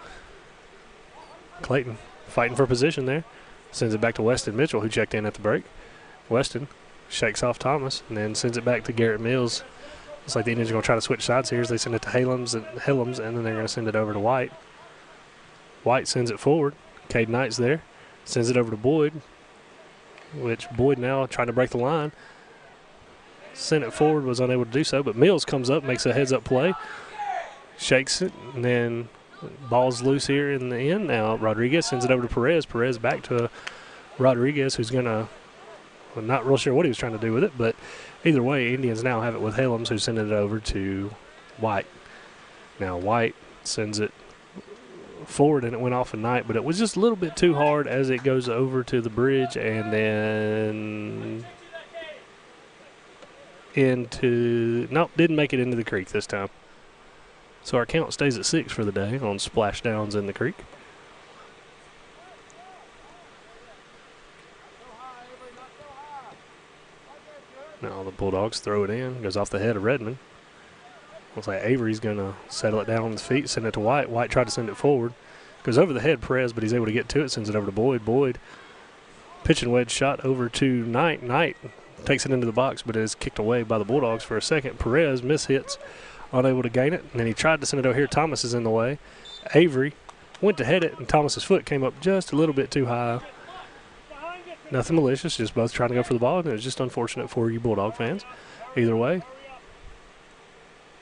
Clayton fighting for position there. Sends it back to Weston Mitchell, who checked in at the break. Weston shakes off Thomas and then sends it back to Garrett Mills. It's like the Indians are going to try to switch sides here as they send it to Hillams, and then they're going to send it over to White. White sends it forward. Cade Knight's there. Sends it over to Boyd, which Boyd now trying to break the line. Sent it forward, was unable to do so, but Mills comes up, makes a heads-up play, shakes it, and then ball's loose here in the end. Now Rodriguez sends it over to Perez. Perez back to Rodriguez, who's going to, well, not real sure what he was trying to do with it, but either way, Indians now have it with Hillams, who's sending it over to White. Now White sends it forward and it went off a Knight, but it was just a little bit too hard as it goes over to the bridge and then didn't make it into the creek this time. So our count stays at 6 for the day on splashdowns in the creek. Now the Bulldogs throw it in, goes off the head of Redmond. Looks like Avery's going to settle it down on his feet, send it to White. White tried to send it forward. Goes over the head, Perez, but he's able to get to it, sends it over to Boyd. Boyd, pitching wedge shot over to Knight. Knight takes it into the box, but is kicked away by the Bulldogs for a second. Perez mishits, unable to gain it, and then he tried to send it over here. Thomas is in the way. Avery went to head it, and Thomas's foot came up just a little bit too high. Nothing malicious, just both trying to go for the ball, and it was just unfortunate for you Bulldog fans. Either way,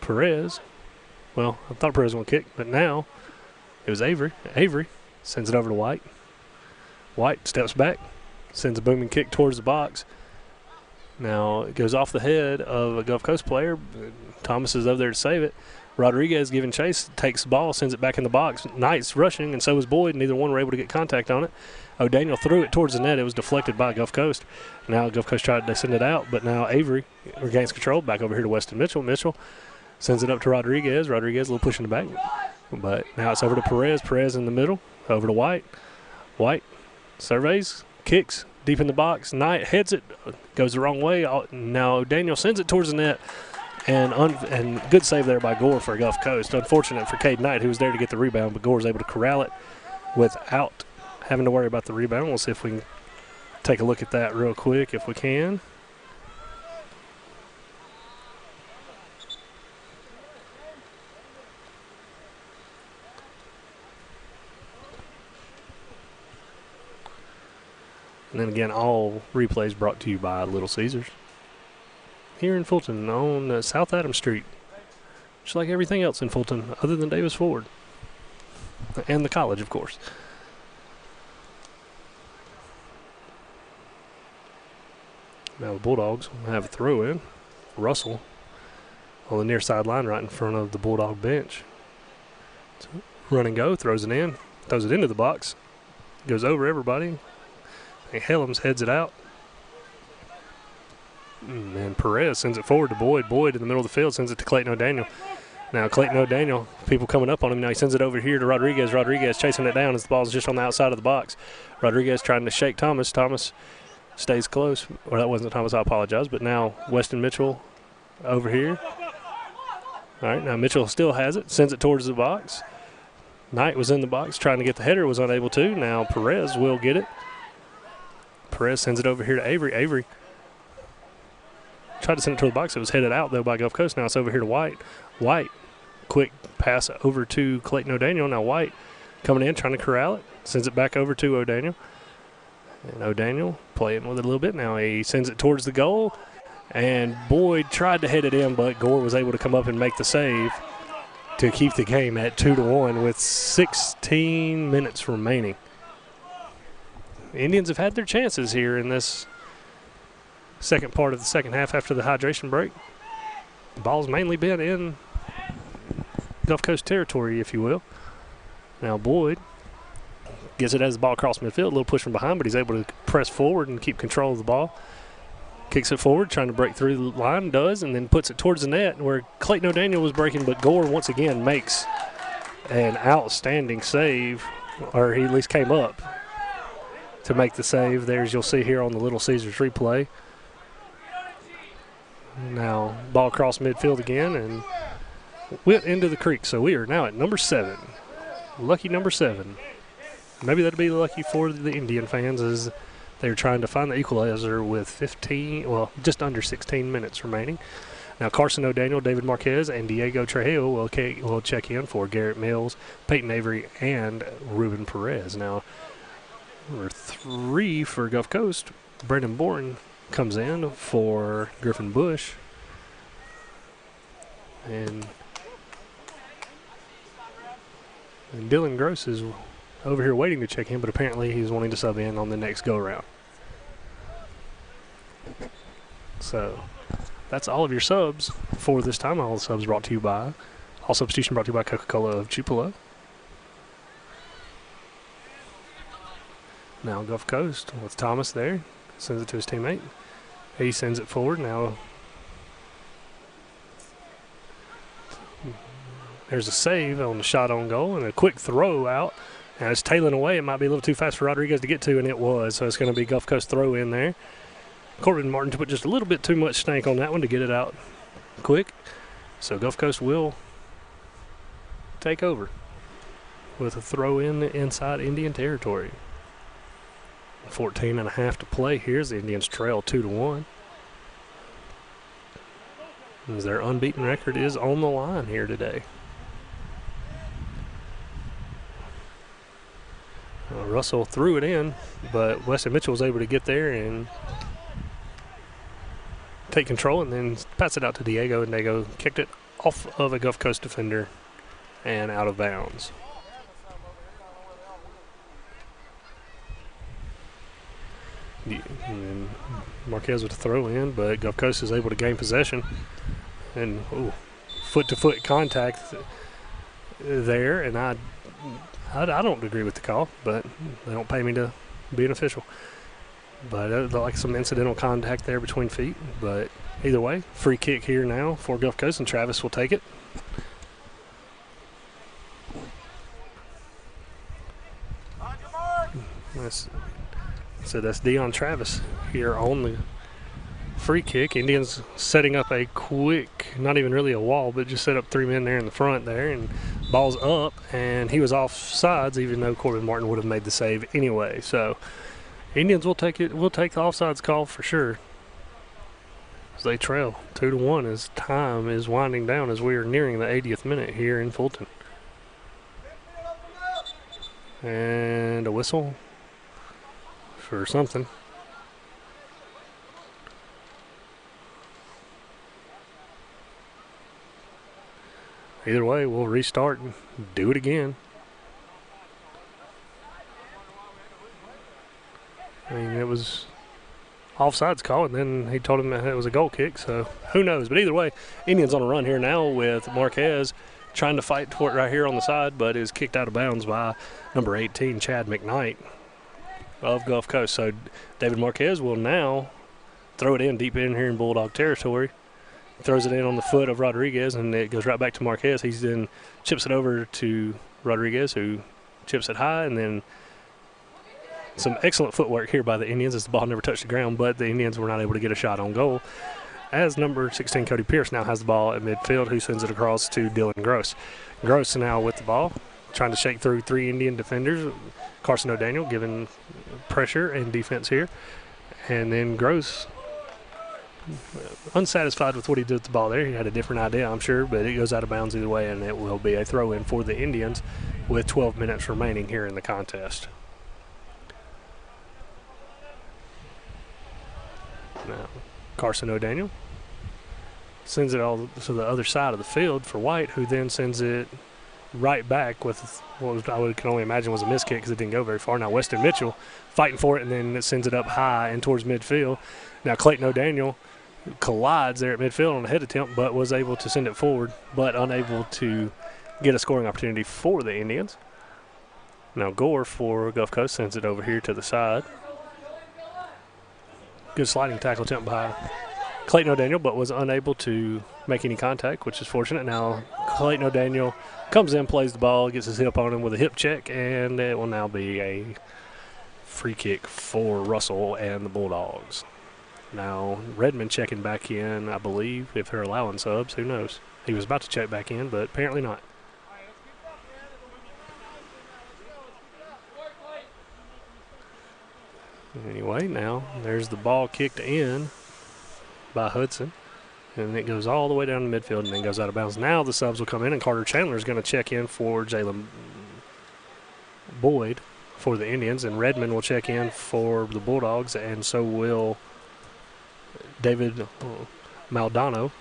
Perez Well, I thought Perez was going to kick, but now it was Avery. Avery sends it over to White. White steps back, sends a booming kick towards the box. Now it goes off the head of a Gulf Coast player. Thomas is over there to save it. Rodriguez giving chase, takes the ball, sends it back in the box. Knight's rushing, and so was Boyd. Neither one were able to get contact on it. O'Daniel threw it towards the net. It was deflected by Gulf Coast. Now Gulf Coast tried to send it out, but now Avery regains control. Back over here to Weston Mitchell. Mitchell sends it up to Rodriguez. Rodriguez a little push in the back. But now it's over to Perez. Perez in the middle. Over to White. White surveys, kicks deep in the box. Knight heads it, goes the wrong way. Now O'Daniel sends it towards the net. And good save there by Gore for Gulf Coast. Unfortunate for Cade Knight, who was there to get the rebound, but Gore was able to corral it without having to worry about the rebound. We'll see if we can take a look at that real quick if we can. And then again, all replays brought to you by Little Caesars here in Fulton on South Adams Street, just like everything else in Fulton other than Davis Ford and the college, of course. Now the Bulldogs have a throw in. Russell on the near sideline right in front of the Bulldog bench. So run and go, throws it in, throws it into the box, goes over everybody. And Helms heads it out. And Perez sends it forward to Boyd. Boyd in the middle of the field sends it to Clayton O'Daniel. Now Clayton O'Daniel, people coming up on him. Now he sends it over here to Rodriguez. Rodriguez chasing it down as the ball's just on the outside of the box. Rodriguez trying to shake Thomas. Thomas stays close. Well, that wasn't Thomas, I apologize. But now Weston Mitchell over here. All right, now Mitchell still has it. Sends it towards the box. Knight was in the box trying to get the header. Was unable to. Now Perez will get it. Perez sends it over here to Avery. Avery tried to send it to the box. It was headed out, though, by Gulf Coast. Now it's over here to White. White, quick pass over to Clayton O'Daniel. Now White coming in, trying to corral it. Sends it back over to O'Daniel. And O'Daniel playing with it a little bit. Now he sends it towards the goal. And Boyd tried to head it in, but Gore was able to come up and make the save to keep the game at 2-1 with 16 minutes remaining. Indians have had their chances here in this second part of the second half after the hydration break. The ball's mainly been in Gulf Coast territory, if you will. Now Boyd gets it as the ball across midfield, a little push from behind, but he's able to press forward and keep control of the ball. Kicks it forward, trying to break through the line, does, and then puts it towards the net where Clayton O'Daniel was breaking, but Gore once again makes an outstanding save, or he at least came up to make the save. There's, you'll see here on the Little Caesars replay. Now ball across midfield again and went into the creek. So we are now at number 7. Lucky number 7. Maybe that'd be lucky for the Indian fans as they're trying to find the equalizer with just under 16 minutes remaining. Now Carson O'Daniel, David Marquez, and Diego Trujillo will check in for Garrett Mills, Peyton Avery, and Ruben Perez. Now number 3 for Gulf Coast, Brandon Bourne comes in for Griffin Bush. And Dylan Gross is over here waiting to check in, but apparently he's wanting to sub in on the next go-around. So that's all of your subs for this time. All the subs brought to you by, all substitution brought to you by Coca-Cola of Tupelo. Now Gulf Coast with Thomas there. Sends it to his teammate. He sends it forward. Now there's a save on the shot on goal and a quick throw out. Now it's tailing away. It might be a little too fast for Rodriguez to get to, and it was. So it's going to be Gulf Coast throw in there. Corbin Martin to put just a little bit too much stank on that one to get it out quick. So Gulf Coast will take over with a throw in inside Indian territory. 14.5 to play here as the Indians trail 2-1. As their unbeaten record is on the line here today. Russell threw it in, but Weston Mitchell was able to get there and take control and then pass it out to Diego, and Diego kicked it off of a Gulf Coast defender and out of bounds. And Marquez with a throw in, but Gulf Coast is able to gain possession. And foot-to-foot contact there, and I don't agree with the call, but they don't pay me to be an official. But like some incidental contact there between feet. But either way, free kick here now for Gulf Coast, and Travis will take it. So that's Deion Travis here on the free kick. Indians setting up a quick, not even really a wall, but just set up 3 men there in the front there, and ball's up, and he was off sides, even though Corbin Martin would have made the save anyway. So Indians will take it. We'll take the offsides call for sure. As they trail 2-1 as time is winding down as we are nearing the 80th minute here in Fulton. And a whistle for something. Either way, we'll restart and do it again. I mean, it was offsides call, and then he told him that it was a goal kick, so who knows. But either way, Indians on a run here now with Marquez trying to fight for it right here on the side, but is kicked out of bounds by number 18, Chad McKnight of Gulf Coast. So David Marquez will now throw it in deep in here in Bulldog territory. Throws it in on the foot of Rodriguez, and it goes right back to Marquez. He then chips it over to Rodriguez, who chips it high, and then some excellent footwork here by the Indians as the ball never touched the ground, but the Indians were not able to get a shot on goal. As number 16, Cody Pierce, now has the ball at midfield, who sends it across to Dylan Gross. Gross now with the ball, trying to shake through 3 Indian defenders. Carson O'Daniel giving pressure and defense here. And then Gross, unsatisfied with what he did with the ball there. He had a different idea, I'm sure, but it goes out of bounds either way, and it will be a throw-in for the Indians with 12 minutes remaining here in the contest. Now, Carson O'Daniel sends it all to the other side of the field for White, who then sends it right back with what I can only imagine was a miss kick because it didn't go very far. Now Weston Mitchell fighting for it, and then it sends it up high and towards midfield. Now Clayton O'Daniel collides there at midfield on a head attempt, but was able to send it forward, but unable to get a scoring opportunity for the Indians. Now Gore for Gulf Coast sends it over here to the side. Good sliding tackle attempt by Clayton O'Daniel, but was unable to make any contact, which is fortunate. Now Clayton O'Daniel comes in, plays the ball, gets his hip on him with a hip check, and it will now be a free kick for Russell and the Bulldogs. Now Redmond checking back in, I believe, if they're allowing subs. Who knows? He was about to check back in, but apparently not. Anyway, now there's the ball kicked in by Hudson, and it goes all the way down to midfield and then goes out of bounds. Now the subs will come in, and Carter Chandler is going to check in for Jalen Boyd for the Indians, and Redmond will check in for the Bulldogs, and so will David Maldonado.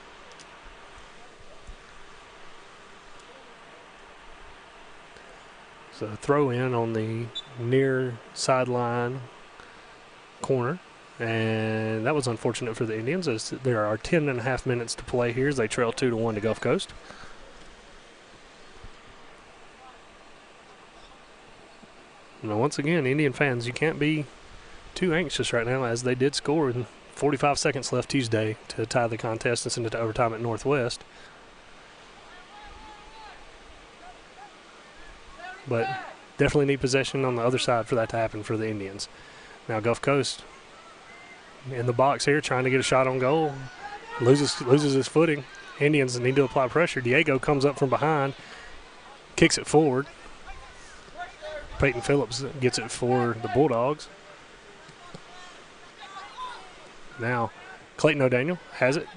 So throw in on the near sideline corner, and that was unfortunate for the Indians as there are 10.5 minutes to play here as they trail 2-1 to Gulf Coast. Now once again, Indian fans, you can't be too anxious right now as they did score with 45 seconds left Tuesday to tie the contest and send it to overtime at Northwest. But definitely need possession on the other side for that to happen for the Indians. Now Gulf Coast in the box here trying to get a shot on goal. Loses his footing. Indians need to apply pressure. Diego comes up from behind, kicks it forward. Peyton Phillips gets it for the Bulldogs. Now Clayton O'Daniel has it.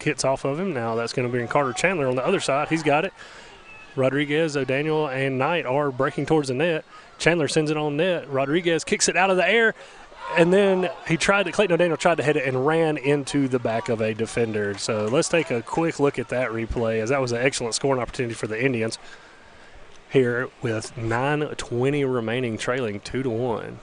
Hits off of him. Now that's going to be Carter Chandler on the other side. He's got it. Rodriguez, O'Daniel, and Knight are breaking towards the net. Chandler sends it on net. Rodriguez kicks it out of the air, And then Clayton O'Daniel tried to hit it and ran into the back of a defender. So let's take a quick look at that replay, as that was an excellent scoring opportunity for the Indians here with 9:20 remaining, trailing 2-1.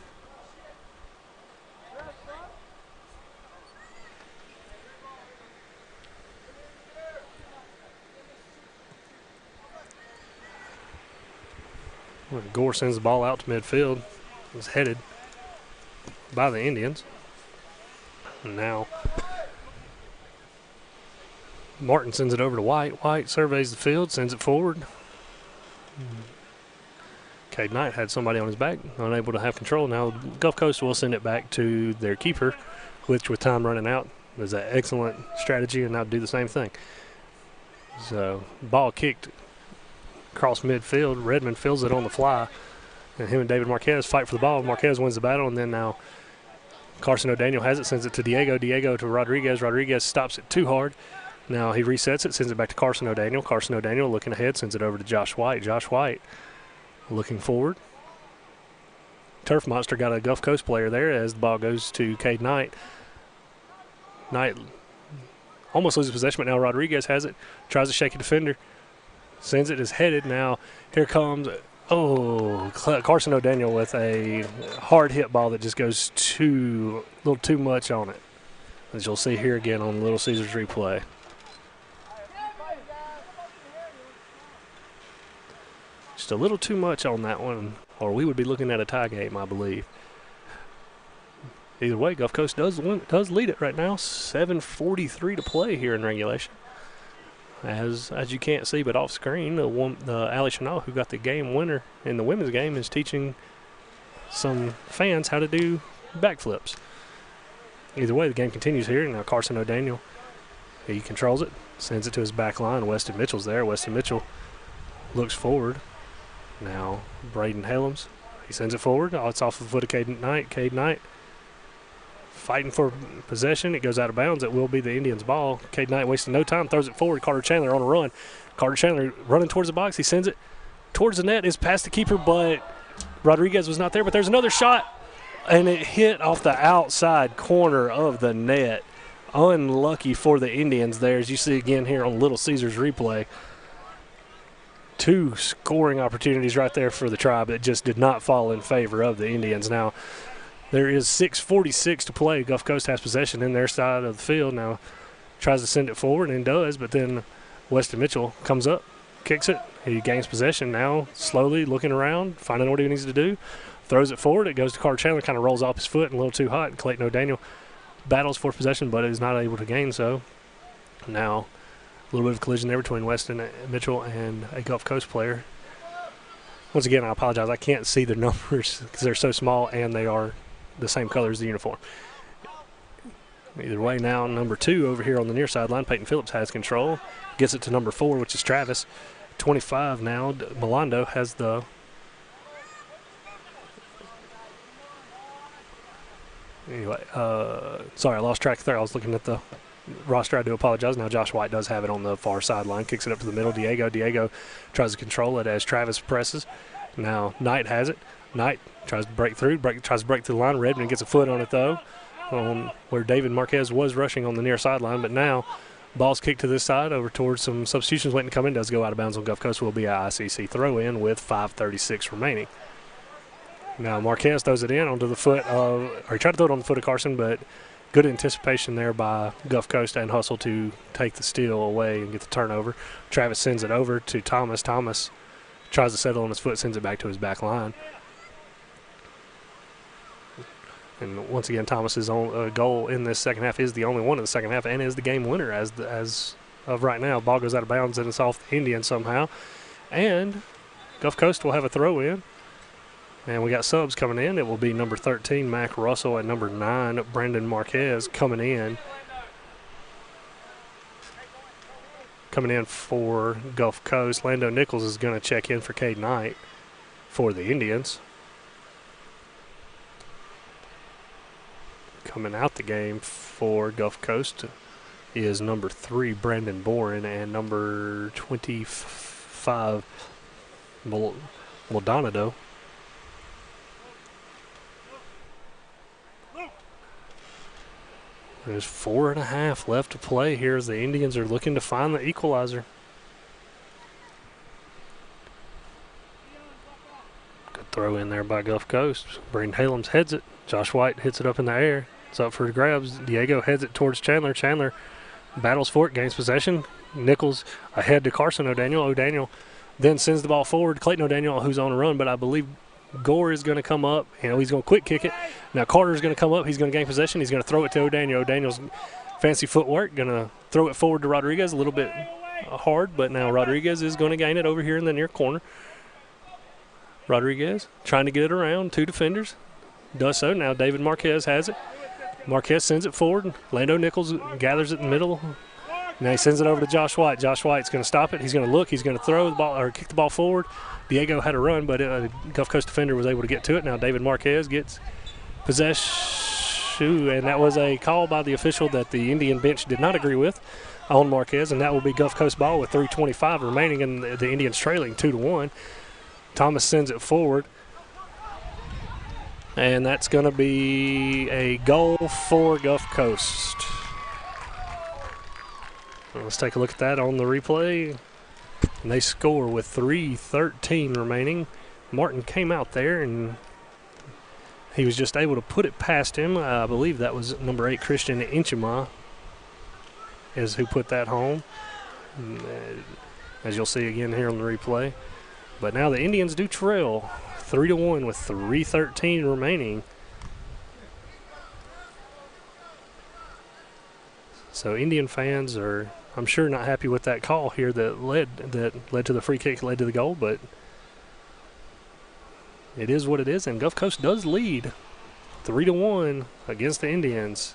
Gore sends the ball out to midfield. It's headed by the Indians. And now Martin sends it over to White. White surveys the field, sends it forward. Cade Knight had somebody on his back, unable to have control. Now Gulf Coast will send it back to their keeper, which with time running out is an excellent strategy, and now do the same thing. So ball kicked across midfield. Redmond fills it on the fly. And him and David Marquez fight for the ball. Marquez wins the battle, and then now Carson O'Daniel has it, sends it to Diego. Diego to Rodriguez. Rodriguez stops it too hard. Now he resets it, sends it back to Carson O'Daniel. Carson O'Daniel looking ahead, sends it over to Josh White. Josh White looking forward. Turf Monster got a Gulf Coast player there as the ball goes to Cade Knight. Knight almost loses possession, but now Rodriguez has it. Tries to shake a defender. Sends it, is headed. Now here comes, Carson O'Daniel with a hard hit ball that just goes a little too much on it. As you'll see here again on Little Caesars replay. Just a little too much on that one, or we would be looking at a tie game, I believe. Either way, Gulf Coast does lead it right now. 7:43 to play here in regulation. As you can't see, but off screen, the Ali Chanel, who got the game winner in the women's game, is teaching some fans how to do backflips. Either way, the game continues here. Now Carson O'Daniel, he controls it, sends it to his back line. Weston Mitchell's there. Weston Mitchell looks forward. Now Braden Helms, he sends it forward. Oh, it's off the foot of Cade Knight. Cade Knight fighting for possession. It goes out of bounds. It will be the Indians' ball. Cade Knight wasting no time, throws it forward. Carter Chandler on a run. Carter Chandler running towards the box. He sends it towards the net. It's past the keeper, but Rodriguez was not there. But there's another shot, and it hit off the outside corner of the net. Unlucky for the Indians there, as you see again here on Little Caesars replay. Two scoring opportunities right there for the Tribe that just did not fall in favor of the Indians. Now, there is 6:46 to play. Gulf Coast has possession in their side of the field. Now tries to send it forward and does, but then Weston Mitchell comes up, kicks it. He gains possession now, slowly looking around, finding what he needs to do. Throws it forward. It goes to Carter Chandler, kind of rolls off his foot and a little too hot. Clayton O'Daniel battles for possession, but is not able to gain so. Now a little bit of collision there between Weston Mitchell and a Gulf Coast player. Once again, I apologize. I can't see the numbers because they're so small and they are the same color as the uniform. Either way, now number 2 over here on the near sideline, Peyton Phillips has control. Gets it to number 4, which is Travis. 25 now, Milando has the anyway, sorry, I lost track there. I was looking at the roster. I do apologize. Now Josh White does have it on the far sideline. Kicks it up to the middle. Diego tries to control it as Travis presses. Now Knight has it. Knight tries to break through. Tries to break through the line. Redmond gets a foot on it, though, where David Marquez was rushing on the near sideline. But now ball's kicked to this side over towards some substitutions waiting to come in. Does go out of bounds on Gulf Coast. Will be a ICC throw-in with 5:36 remaining. Now Marquez throws it in onto the foot of, or he tried to throw it on the foot of Carson, but good anticipation there by Gulf Coast and hustle to take the steal away and get the turnover. Travis sends it over to Thomas. Thomas tries to settle on his foot, sends it back to his back line. And once again, Thomas's own goal in this second half is the only one in the second half and is the game winner as of right now. Ball goes out of bounds and it's off the Indian somehow. And Gulf Coast will have a throw in. And we got subs coming in. It will be number 13, Mac Russell, and number 9, Brandon Marquez coming in. Coming in for Gulf Coast. Lando Nichols is going to check in for Cade Knight for the Indians. Coming out the game for Gulf Coast is number 3, Brandon Boren, and number 25, Maldonado. There's 4.5 left to play here as the Indians are looking to find the equalizer. Good throw in there by Gulf Coast. Braden Halams heads it. Josh White hits it up in the air. It's up for grabs. Diego heads it towards Chandler. Chandler battles for it, gains possession. Nichols ahead to Carson O'Daniel. O'Daniel then sends the ball forward. Clayton O'Daniel, who's on a run, but I believe Gore is going to come up. He's going to quick kick it. Now Carter's going to come up. He's going to gain possession. He's going to throw it to O'Daniel. O'Daniel's fancy footwork, going to throw it forward to Rodriguez. A little bit hard, but now Rodriguez is going to gain it over here in the near corner. Rodriguez trying to get it around. 2 defenders. Does so. Now David Marquez has it. Marquez sends it forward. Lando Nichols gathers it in the middle. Now he sends it over to Josh White. Josh White's going to stop it. He's going to look. He's going to throw the ball or kick the ball forward. Diego had a run, but a Gulf Coast defender was able to get to it. Now David Marquez gets possession, and that was a call by the official that the Indian bench did not agree with on Marquez, and that will be Gulf Coast ball with 3:25 remaining, and the Indians trailing 2-1. Thomas sends it forward, and that's going to be a goal for Gulf Coast. Let's take a look at that on the replay. And they score with 3:13 remaining. Martin came out there and he was just able to put it past him. I believe that was number 8, Christian Inchima, is who put that home, as you'll see again here on the replay. But now the Indians do trail 3-1 with 3:13 remaining. So Indian fans are, I'm sure, not happy with that call here that led to the free kick, led to the goal, but it is what it is, and Gulf Coast does lead 3-1 against the Indians.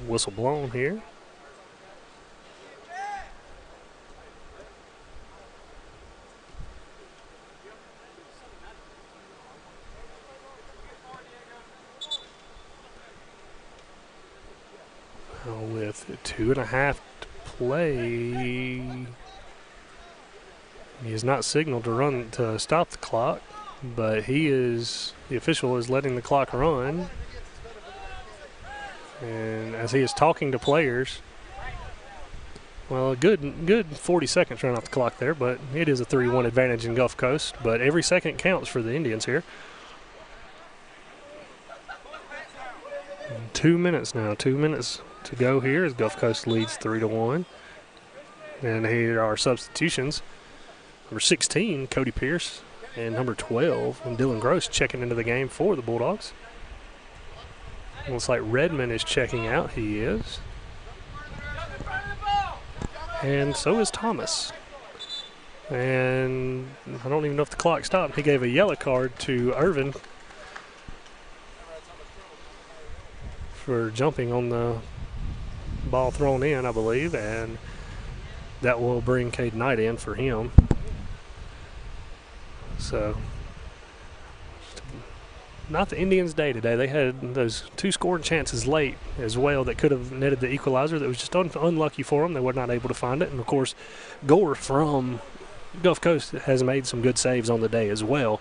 Whistle blown here. With 2.5 to play, he is not signaled to stop the clock, but the official is letting the clock run. And as he is talking to players, well, a good 40 seconds run off the clock there, but it is a 3-1 advantage in Gulf Coast. But every second counts for the Indians here. 2 minutes now, 2 minutes to go here as Gulf Coast leads 3-1. And here are our substitutions. Number 16, Cody Pierce, and number 12, Dylan Gross checking into the game for the Bulldogs. Looks like Redmond is checking out. He is. And so is Thomas. And I don't even know if the clock stopped. He gave a yellow card to Irvin for jumping on the ball thrown in, I believe. And that will bring Cade Knight in for him. So, not the Indians' day today. They had those 2 scoring chances late as well that could have netted the equalizer. That was just unlucky for them. They were not able to find it. And, of course, Gore from Gulf Coast has made some good saves on the day as well,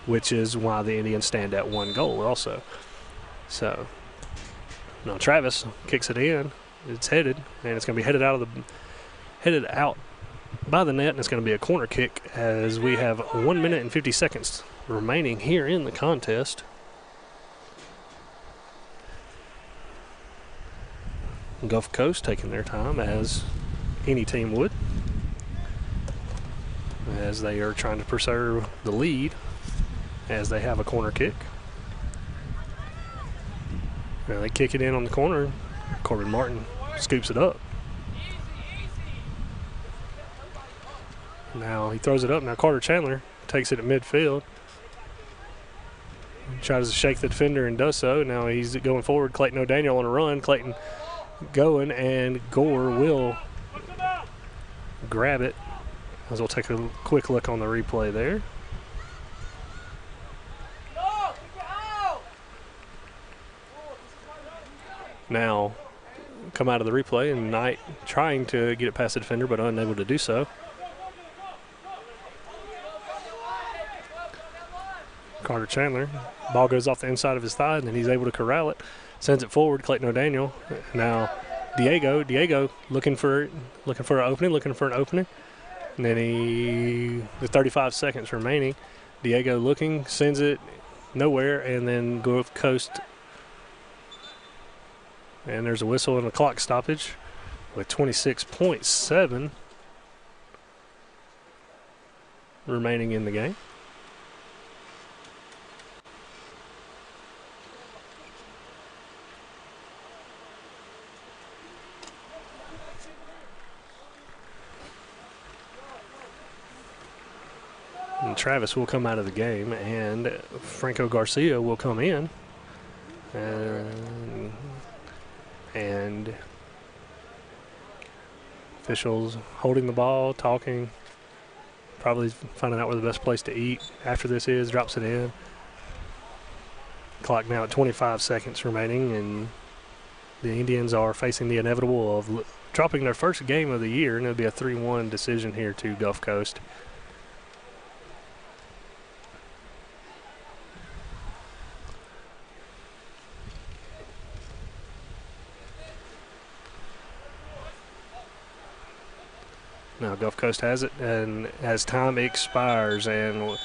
which is why the Indians stand at 1 goal also. So, now Travis kicks it in. It's headed, and it's going to be headed out by the net, and it's going to be a corner kick as we have 1 minute and 50 seconds remaining here in the contest. Gulf Coast taking their time, as any team would, as they are trying to preserve the lead as they have a corner kick. Now they kick it in on the corner. Corbin Martin scoops it up. Now he throws it up. Now Carter Chandler takes it at midfield. Tries to shake the defender and does so. Now he's going forward. Clayton O'Daniel on a run. Clayton going, and Gore will grab it. As we'll take a quick look on the replay there. Now, come out of the replay, and Knight trying to get it past the defender, but unable to do so. Carter Chandler, ball goes off the inside of his thigh, and then he's able to corral it. Sends it forward, Clayton O'Daniel. Now, Diego looking for an opening. And then with 35 seconds remaining, Diego looking, sends it nowhere, and then Gulf Coast. And there's a whistle and a clock stoppage with 26.7 remaining in the game. And Travis will come out of the game, and Franco Garcia will come in. And officials holding the ball, talking, probably finding out where the best place to eat after this is, drops it in. Clock now at 25 seconds remaining, and the Indians are facing the inevitable of dropping their first game of the year, and it'll be a 3-1 decision here to Gulf Coast. Now Gulf Coast has it, and as time expires, and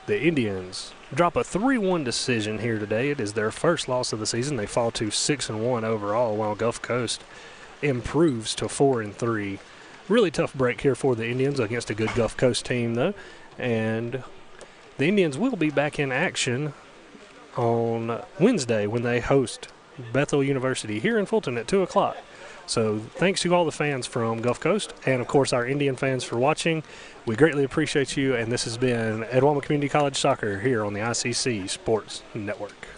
the Indians drop a 3-1 decision here today. It is their first loss of the season. They fall to 6-1 overall, while Gulf Coast improves to 4-3. Really tough break here for the Indians against a good Gulf Coast team, though. And the Indians will be back in action on Wednesday when they host Bethel University here in Fulton at 2 o'clock. So thanks to all the fans from Gulf Coast and, of course, our Indian fans for watching. We greatly appreciate you, and this has been Edwama Community College Soccer here on the ICC Sports Network.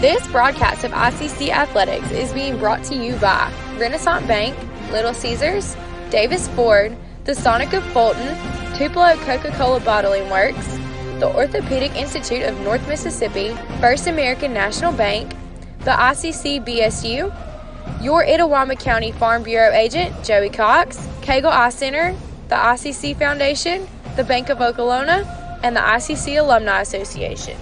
This broadcast of ICC Athletics is being brought to you by Renaissance Bank, Little Caesars, Davis Ford, the Sonic of Fulton, Tupelo Coca-Cola Bottling Works, the Orthopedic Institute of North Mississippi, First American National Bank, the ICC BSU, your Itawama County Farm Bureau agent, Joey Cox, Cagle Eye Center, the ICC Foundation, the Bank of Okolona, and the ICC Alumni Association.